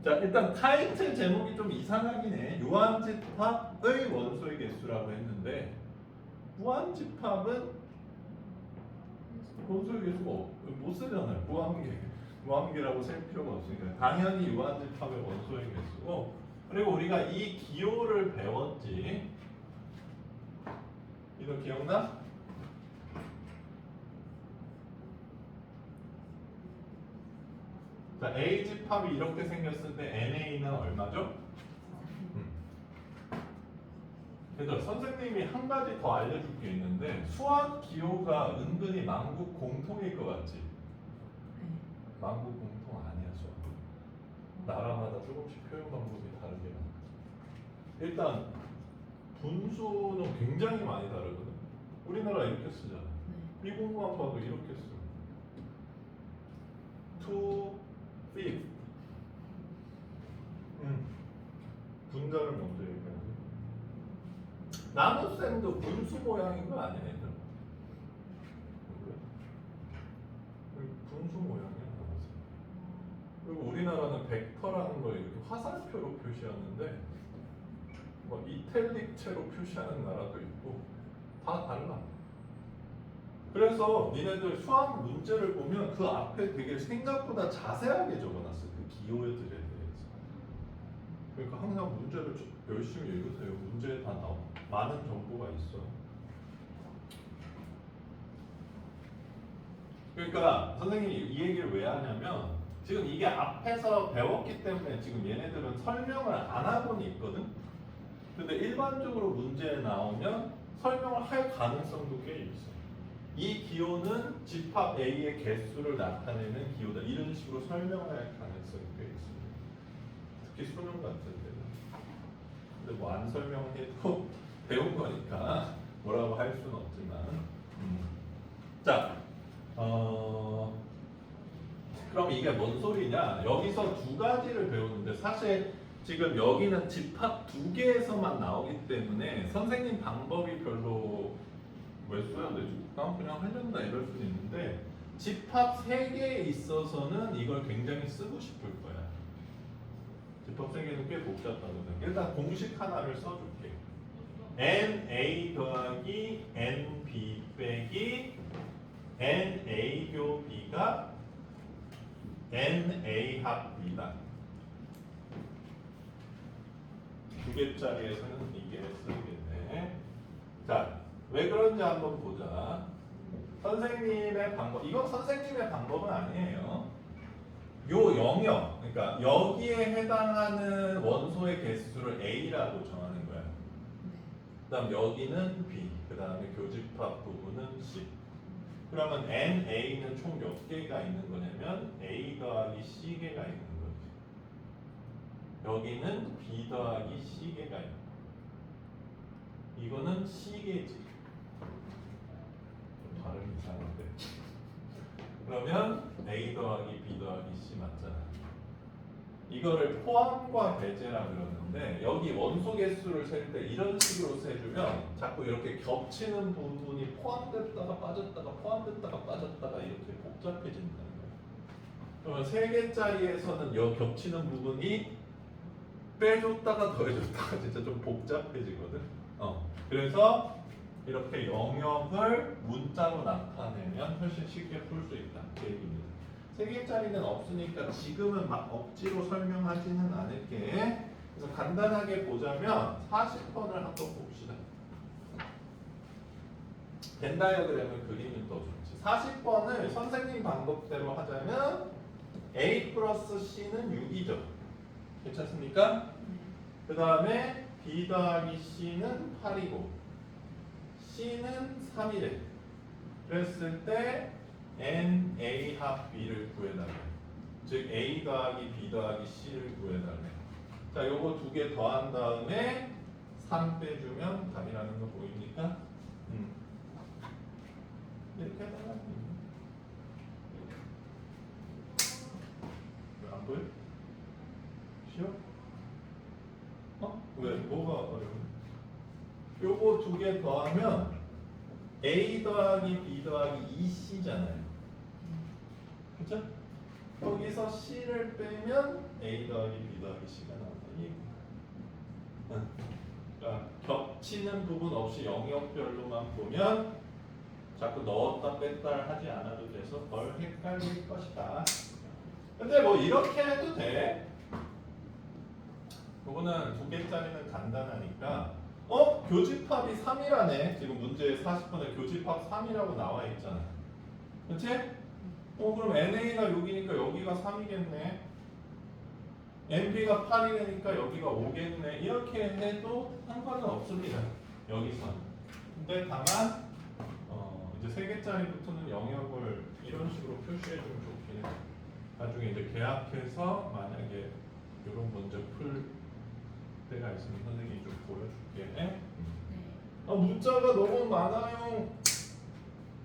자, 일단 타이틀 제목이 좀 이상하긴 해. 유한집합의 원소의 개수라고 했는데 무한집합은 원소의 개수가 못 쓰잖아요. 무한계라고 쓸 필요가 없으니까 당연히 유한집합의 원소의 개수고, 그리고 우리가 이 기호를 배웠지. 이거 기억나? 자, A집합이 이렇게 생겼을 때 NA는 얼마죠? 그래서 선생님이 한 가지 더 알려줄 게 있는데 수학 기호가 은근히 만국 공통일 것 같지?
네.
만국 공통 아니야 수학. 나라마다 조금씩 표현 방법이 다르게 많아. 일단 분수는 굉장히 많이 다르거든. 우리나라 이렇게 쓰잖아.
네.
미국만 봐도 이렇게 써. 2, 5. 분자를 먼저 얘기하지. 나눗셈도 분수 모양인 거 아니야, 얘들? 분수 모양이야, 나눗셈. 그리고 우리나라는 벡터라는 걸 이렇게 화살표로 표시하는데 뭐 이탈릭체로 표시하는 나라도 있고 다 달라. 그래서 니네들 수학 문제를 보면 그 앞에 되게 생각보다 자세하게 적어놨어. 그 기호들에 대해서. 그러니까 항상 문제를 열심히 읽으세요. 문제에 다 많은 정보가 있어. 그러니까 선생님이 이 얘기를 왜 하냐면 지금 이게 앞에서 배웠기 때문에 지금 얘네들은 설명을 안 하고는 있거든. 근데 일반적으로 문제에 나오면 설명을 할 가능성도 꽤 있어. 이 기호는 집합 A의 개수를 나타내는 기호다. 이런 식으로 설명할 가능성이 꽤 있습니다. 특히 수능 같은 데는. 근데 뭐 안 설명해도 배운 거니까 뭐라고 할 수는 없지만. 자, 그럼 이게 뭔 소리냐? 여기서 두 가지를 배우는데 사실 지금 여기는 집합 두 개에서만 나오기 때문에 선생님 방법이 별로 왜 써야 되지? 그냥 하려나 이럴 수도 있는데 집합 세 개에 있어서는 이걸 굉장히 쓰고 싶을 거야. 집합 세 개는 꽤 복잡하거든. 일단 공식 하나를 써줄게. NA 더하기 NB 빼기 NA 교 B가 NA 합 B다. 두 개짜리에서는 이게 쓰이겠네. 자, 왜 그런지 한번 보자. 선생님의 방법, 이건 선생님의 방법은 아니에요. 요 영역, 그러니까 여기에 해당하는 원소의 개수를 A라고 정하는 거야. 그 다음 여기는 B, 그 다음에 교집합 부분은 C. 그러면 NA는 총 몇 개가 있는 거냐면 A 더하기 C 개가 있는 거지. 여기는 B 더하기 C 개가 있는 거야. 이거는 C 개지. 발음 이상한데. 그러면 A 더하기 B 더하기 C 맞잖아. 이거를 포함과 배제라 그러는데 여기 원소 개수를 셀 때 이런 식으로 세주면 자꾸 이렇게 겹치는 부분이 포함됐다가 빠졌다가 포함됐다가 빠졌다가 이렇게 복잡해진다는 거예요. 그러면 세 개짜리에서는 여 겹치는 부분이 빼줬다가 더해줬다가 진짜 좀 복잡해지거든. 그래서 이렇게 영역을 문자로 나타내면 훨씬 쉽게 풀 수 있다. 그 얘기입니다. 세 개짜리는 없으니까 지금은 막 억지로 설명하지는 않을게. 그래서 간단하게 보자면 40번을 한번 봅시다. 벤 다이어그램을 그리면 더 좋지. 40번을 선생님 방법대로 하자면 A 플러스 C는 6이죠. 괜찮습니까? 그 다음에 B 더하기 C는 8이고 C는 3이래. 그랬을 때 N, A 합 B를 구해달래. 즉 A 더하기 B 더하기 C를 구해달래. 자, 요거 두 개 더한 다음에 3 빼주면 답이라는 거 보입니까? 이렇게 해달라는 거예요. 왜 안 보여? 쉬워? 왜? 뭐가 어려워? 요거 두 개 더하면 A 더하기 B 더하기 2C잖아요. 그죠? 거기서 C를 빼면 A 더하기 B 더하기 C가 나온다. 이 얘기야. 그러니까 겹치는 부분 없이 영역별로만 보면 자꾸 넣었다 뺐다 하지 않아도 돼서 덜 헷갈릴 것이다. 근데 뭐 이렇게 해도 돼. 요거는 두 개짜리는 간단하니까 교집합이 3이라네. 지금 문제 40번에 교집합 3이라고 나와 있잖아. 그치? 그럼 NA가 6이니까 여기가 3이겠네. NB가 8이니까 여기가 5겠네. 이렇게 해도 상관은 없습니다. 여기서는. 근데 다만 이제 3개짜리부터는 영역을 이런 식으로 표시해주면 좋긴 해. 나중에 이제 계약해서 만약에 이런 문제 풀 때가 있으면 선생님이 좀 보여줄게.
네.
문자가 너무 많아요.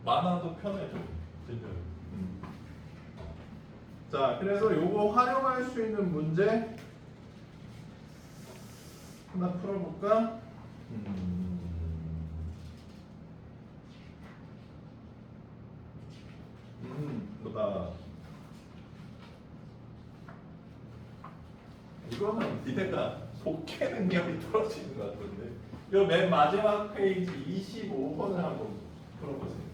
많아도 편해져. 그죠? 자, 그래서 요거 활용할 수 있는 문제 하나 풀어볼까? 뭐다. 이거는 니네가 독해 능력이 떨어지는 것 같은데. 요 맨 마지막 페이지 25번을 한번 풀어보세요.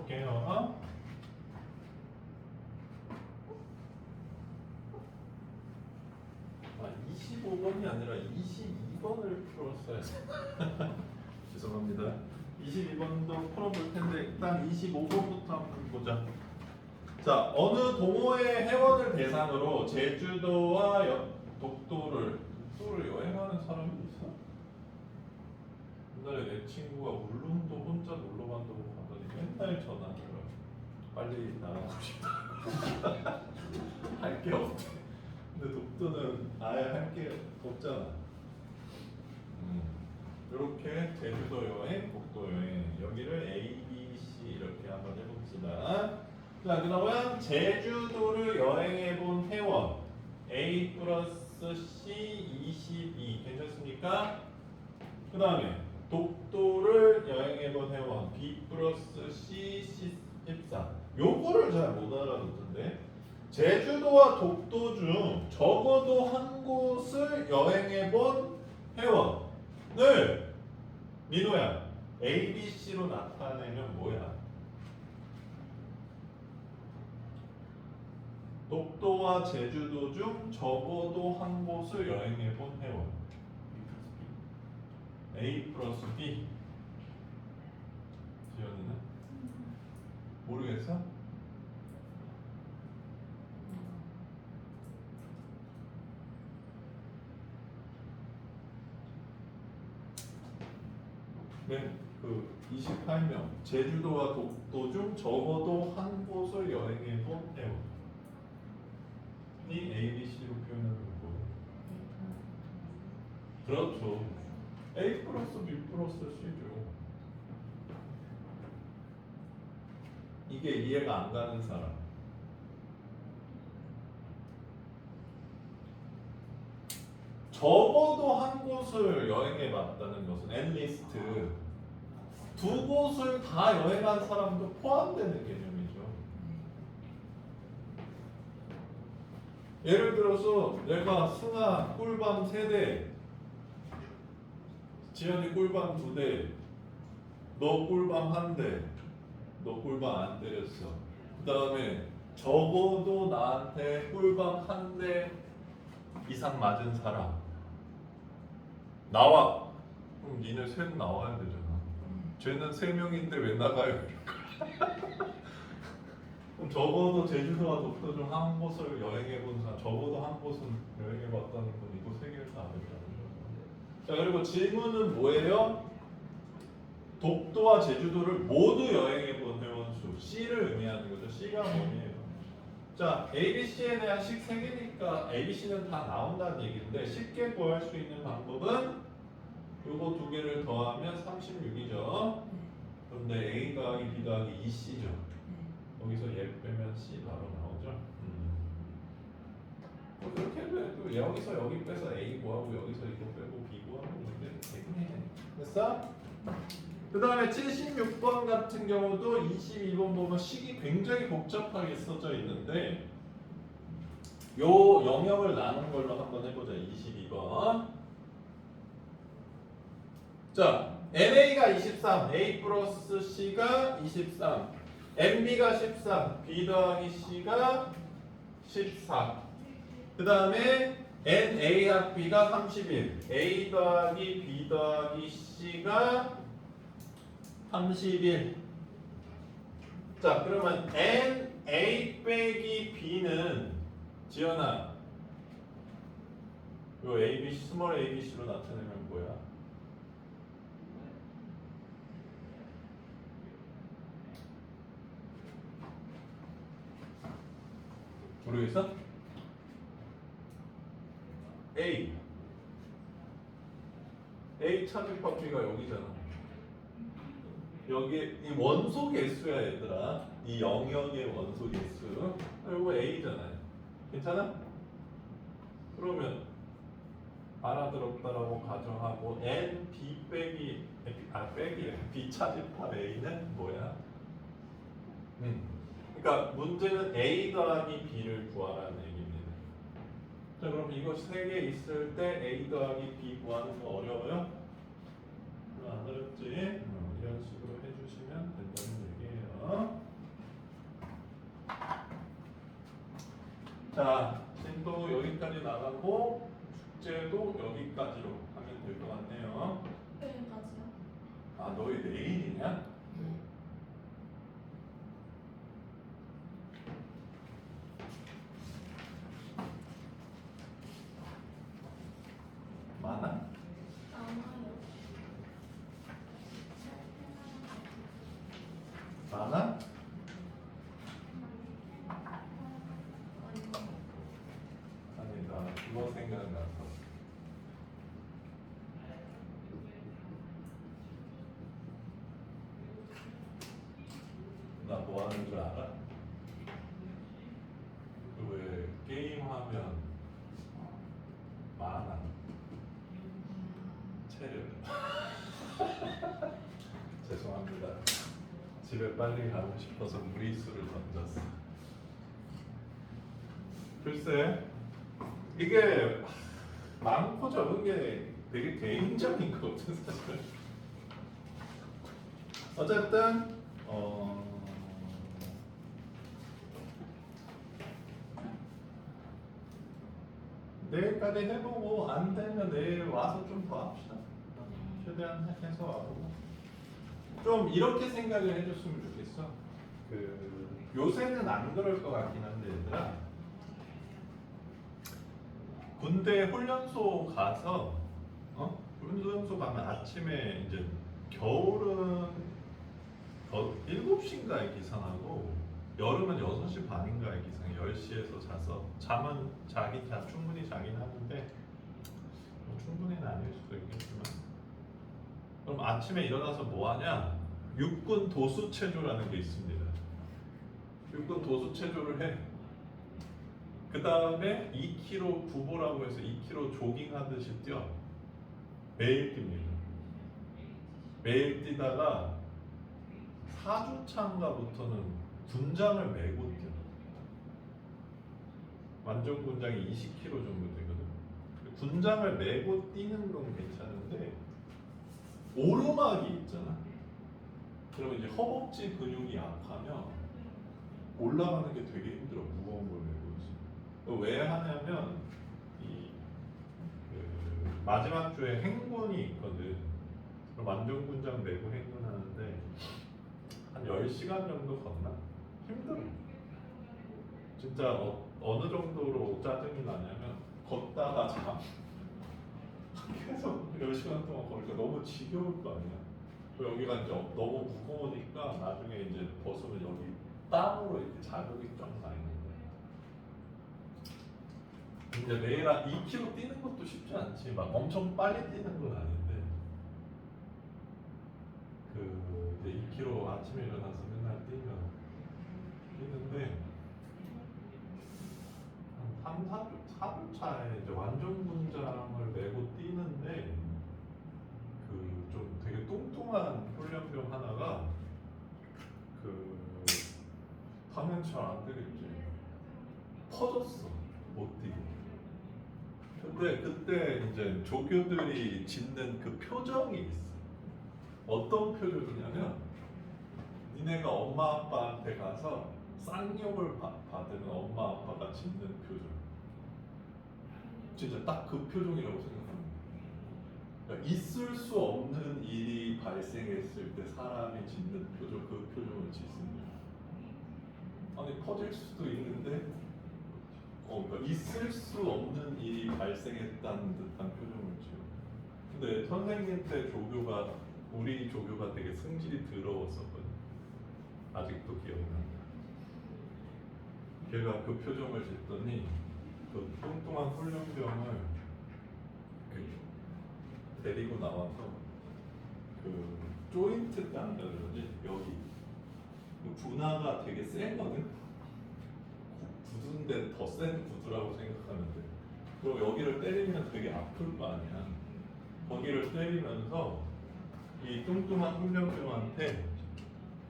풀어볼게요. 어? 아, 25번이 아니라 22번을 풀었어요. 죄송합니다. 22번도 풀어볼 텐데 일단 25번부터 한번 보자. 자, 어느 동호회 회원을 대상으로 제주도와 독도를 여행하는 사람이 있어? 옛날에 내 친구가 울릉도 혼자 놀러 간다고 하더니 맨날 전화를 빨리 나가고 싶다. 할 게 없대. 근데 독도는 아예 할 게 없잖아. 이렇게 제주도 여행, 독도 여행 여기를 A, B, C 이렇게 한번 해봅시다. 자, 그러면 제주도를 여행해 본 회원 A 플러스 C 22 괜찮습니까? 그 다음에 독도를 여행해 본 회원 B 플러스 C 14 요거를 잘 못 알아듣던데 제주도와 독도 중 적어도 한 곳을 여행해 본 회원을 민호야 A, B, C로 나타내면 뭐야? 독도와 제주도 중 적어도 한 곳을 여행해 본 회원 A 플러스 B 지연이는? 모르겠어? 네, 그 28명 제주도와 독도 중 적어도 한 곳을 여행해 본 회원 이 A, B, C로 표현하는 거예요. 그렇죠. A 플러스 B 플러스 C죠. 이게 이해가 안 가는 사람. 적어도 한 곳을 여행해 봤다는 것은 앤리스트 두 곳을 다 여행한 사람도 포함되는 개념이죠. 예를 들어서 내가 승아 꿀밤 3대, 지연이 꿀밤 2대, 너 꿀밤 1대, 너 꿀밤 안 때렸어. 그 다음에 적어도 나한테 꿀밤 1대 이상 맞은 사람 나와. 그럼 니네 셋 나와야 되잖아. 쟤는 3명인데 왜 나가요? 그럼 적어도 제주도와 독도 중 한 곳을 여행해본 사람, 적어도 한 곳은 여행해봤다는 건 이거 3개를 다 알잖아요. 자, 그리고 질문은 뭐예요? 독도와 제주도를 모두 여행해본 회원수 C를 의미하는 거죠. C가 뭐예요? 자, ABC에 대한 식 3개니까 ABC는 다 나온다는 얘기인데 쉽게 구할 수 있는 방법은 요거 2개를 더하면 36이죠. 그런데 A 더하기 B 더하기 2C죠. 여기서 얘 빼면 C 바로 나오죠. 뭐 그렇게 해도 여기서 여기 빼서 A 구하고 여기서 이거 빼고 B 구하고 이렇게 되긴 해. 됐어? 그 다음에 76번 같은 경우도 22번 보면 식이 굉장히 복잡하게 써져 있는데 요 영역을 나눈 걸로 한번 해보자. 22번. 자, NA가 23, A 플러스 C가 23, MB가 13, B 더하기 C가 14. 그 다음에 NA 합비가 31, A 더하기 B 더하기 C가 31. 자, 그러면 NA 빼기 B는 지연아 요 ABC, 스몰 ABC로 나타내면 뭐야? 모르겠어? A 차지 파피가 여기잖아. 여기 이 원소 개수야 얘들아. 이 영역의 원소 개수. 이거 A잖아요. 괜찮아? 그러면 알아들었다라고 가정하고 N B 빼기 B 차집합 A는 뭐야? 그러니까 문제는 A 더하기 B를 구하라는 얘기입니다. 자, 그럼 이거 3개 있을 때 A 더하기 B 구하는 거 어려워요? 안 어렵지? 이런 식으로 해주시면 된다는 얘기예요. 자, 진도 여기까지 나가고 숙제도 여기까지로 하면 될 것 같네요.
여기까지요?
아, 너희 내일이냐?
네.
많아?
많아요.
많아? 아니, 나 그거 생각나서. 나 뭐 하는 줄 알아? 그 왜 게임하면 많아. 체력. 죄송합니다. 집에 빨리 가고 싶어서 무리수를 던졌어. 글쎄, 이게 많고 적은 게 되게 개인적인 거거든 사실. 어쨌든 내일까지 해보고 안 되면 내일 와서 좀 더 합시다. 최대한 해서 와보고 좀 이렇게 생각을 해줬으면 좋겠어. 그 요새는 안 그럴 것 같긴 한데 얘들아, 군대 훈련소 가서 훈련소 가면 아침에 이제 겨울은 7시인가에 기상하고 여름은 6시 반인가에 기상. 10시에서 자서 잠은 충분히 자긴 하는데 뭐 충분히는 아닐 수도 있겠지만, 그럼 아침에 일어나서 뭐 하냐? 육군 도수 체조라는 게 있습니다. 육군 도수 체조를 해. 그 다음에 2km 부보라고 해서 2km 조깅하듯이 뛰어. 매일 뜁니다. 매일 뛰다가 4주차인가부터는 군장을 메고 뛰어. 완전 군장이 20km 정도 되거든. 군장을 메고 뛰는 건 괜찮은데 오르막이 있잖아. 그러면 이제 허벅지 근육이 약하면 올라가는 게 되게 힘들어. 무거운 걸 메고 있어. 왜 하냐면 그 마지막 주에 행군이 있거든. 그럼 완전 군장 메고 행군하는데 한 10시간 정도 걷나? 힘들어. 진짜 어느 정도로 짜증이 나냐면 걷다가 계속 10시간 동안 걸으니까 너무 지겨울 거 아니야. 여기가 이제 너무 무거우니까 나중에 이제 벗으면 여기 땀으로 이렇게 자극이 쫙 나 있는 거야. 이제 매일 한 2km 뛰는 것도 쉽지 않지. 막 엄청 빨리 뛰는 건 아닌데 그 이제 2km 아침에 일어나서 맨날 뛰는데 한 4주 차에 이제 완전 군장을 메고 뛰는데 그 좀 되게 뚱뚱한 훈련병 하나가 그 하면 잘 안 되겠지. 퍼졌어. 못 뛰고. 근데 그때 이제 조교들이 짓는 그 표정이 있어. 어떤 표정이냐면 니네가 엄마 아빠한테 가서 쌍욕을 받으면 엄마 아빠가 짓는 표정. 진짜 딱 그 표정이라고 생각합니다. 그러니까 있을 수 없는 일이 발생했을 때 사람이 짓는 표정, 그 표정을 짓습니다. 아니 퍼질 수도 있는데 그러니까 있을 수 없는 일이 발생했다는 듯한 표정을 지어. 근데 선생님 때 우리 조교가 되게 성질이 더러웠었거든. 아직도 기억난다. 걔가 그 표정을 짓더니 그 뚱뚱한 훈련병을 데리고 나와서 그 조인트가 안 되는지 여기 그 분화가 되게 세거든. 구두인데 더 센 구두라고 생각하는데 그럼 여기를 때리면 되게 아플 거 아니야. 거기를 때리면서 이 뚱뚱한 훈련병한테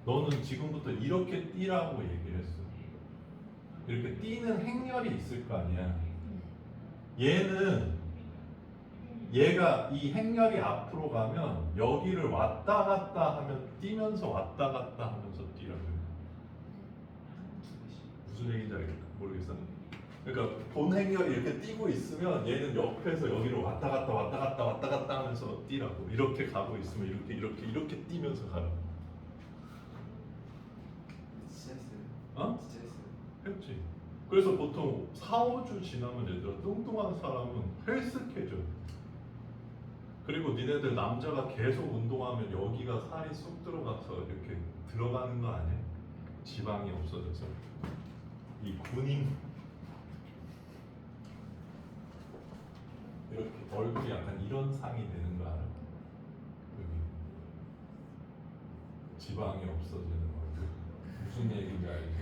너는 지금부터 이렇게 뛰라고 얘기를 했어. 이렇게 뛰는 행렬이 있을 거 아니야. 얘가 이 행렬이 앞으로 가면 여기를 왔다 갔다 하면 뛰면서 왔다 갔다 하면서 뛰라고 해. 무슨 얘기인지 모르겠어. 그러니까 본행렬이 이렇게 뛰고 있으면 얘는 옆에서 여기로 왔다 갔다 왔다 갔다 왔다 갔다 하면서 뛰라고. 이렇게 가고 있으면 이렇게 뛰면서 가라고.
진짜 했어요.
어?
진짜 했어요.
했지. 그래서 보통 4, 5주 지나면 얘들아 뚱뚱한 사람은 헬스케져. 그리고 니네들 남자가 계속 운동하면 여기가 살이 쏙 들어가서 이렇게 들어가는 거 아니야? 지방이 없어져서 이 근육 이렇게 얼굴이 약간 이런 상이 되는 거 알아? 여기 지방이 없어지는 얼굴. 무슨 얘기인지 알지?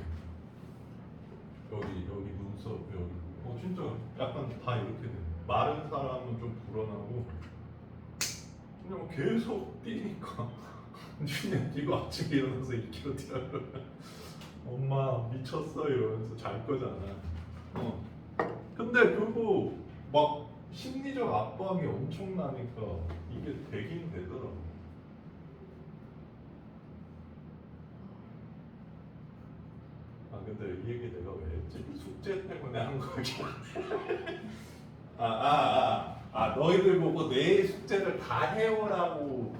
여기 눈썹 여기 진짜 약간 다 이렇게 돼. 마른 사람은 좀 불어나고 그냥 계속 뛰니까 니네 뛰고 아침에 일어나서 2km 뛰어. 엄마 미쳤어 이러면서 잘 거잖아. 근데 그거 막 심리적 압박이 엄청나니까 이게 되긴 되더라고. 아 근데 이 얘기 내가 왜 했지? 숙제 때문에 한 거지. 너희들 보고 내 숙제를 다 해오라고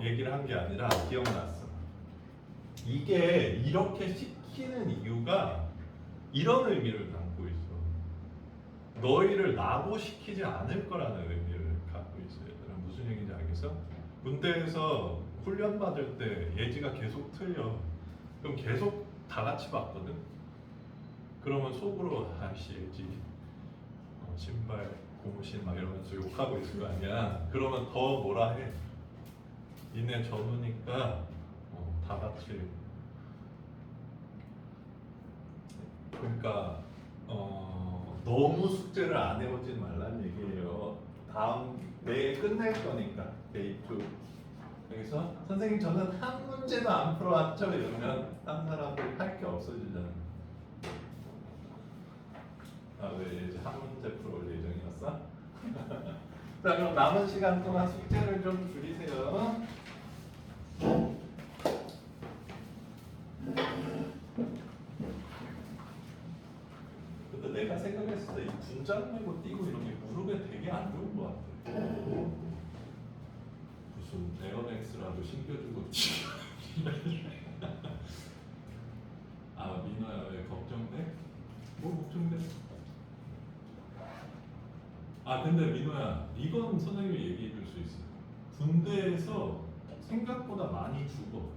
얘기를 한 게 아니라 기억났어. 이게 이렇게 시키는 이유가 이런 의미를 담고 있어. 너희를 낙오시키지 않을 거라는 의미를 갖고 있어. 얘들아 무슨 얘기인지 알겠어? 군대에서 훈련 받을 때 예지가 계속 틀려. 그럼 계속 다 같이 봤거든. 그러면 속으로 아씨 예지 신발 고무신 막 이러면서 욕하고 있을 거 아니야. 그러면 더 뭐라 해. 니네 전우니까 다 같이. 그러니까 너무 숙제를 안 해오진 말란 얘기예요. 다음 내일 끝낼 거니까 데이트. 여기서 선생님 저는 한 문제도 안 풀어왔죠 이러면 딴 사람들이 할 게 없어지잖아. 왜 이제 한 문제 풀어올 예정이었어? 자 그럼 남은 시간 동안 숙제를 좀 줄이세요. 근데 내가 생각했을 때 이 군장 메고 뛰고 이런 게 무릎에 되게 안 좋은 것 같아. 무슨 에어맥스라도 신겨주고 아 민호야 왜 걱정돼? 뭐 걱정돼? 아 근데 민호야 이건 선생님이 얘기해 줄 수 있어. 군대에서 생각보다 많이 죽어.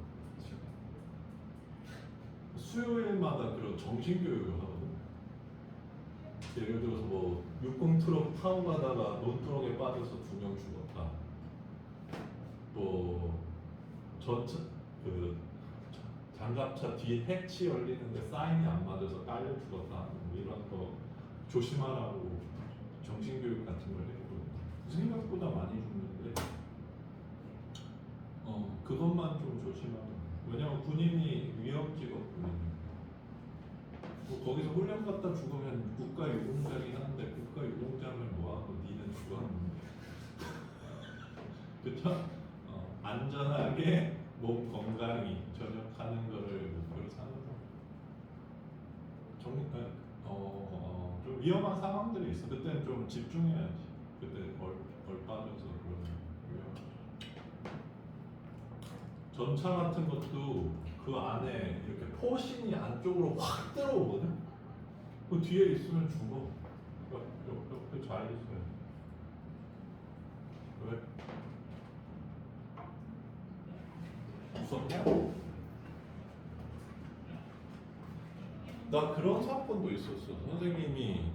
수요일마다 그런 정신교육을 하거든. 예를 들어서 뭐 육공 트럭 타고 가다가 논트럭에 빠져서 2명 죽었다. 또 전차 그 장갑차 뒤 해치 열리는데 사인이 안 맞아서 깔려 죽었다. 뭐 이런 거 조심하라고 정신교육 같은 걸 해주거든. 생각보다 많이 죽는데 그것만 좀 조심하면. 왜냐면 군인이 위험직업군이니까. 뭐 거기서 훈련 갔다 죽으면 국가 유공자긴 한데 국가 유공자를 뭐하고 니는 죽었는데. 그쵸? 안전하게 몸 건강히 전역하는 거를 목표로 사는 거. 좀 위험한 상황들이 있어. 그때는 좀 집중해야지. 그때 벌 빠져서 그러면 위험하지. 전차 같은 것도 그 안에 이렇게 포신이 안쪽으로 확 들어오거든. 그 뒤에 있으면 죽어. 옆에 잘 있어야 돼. 왜? 무섭냐? 나 그런 사건도 있었어. 선생님이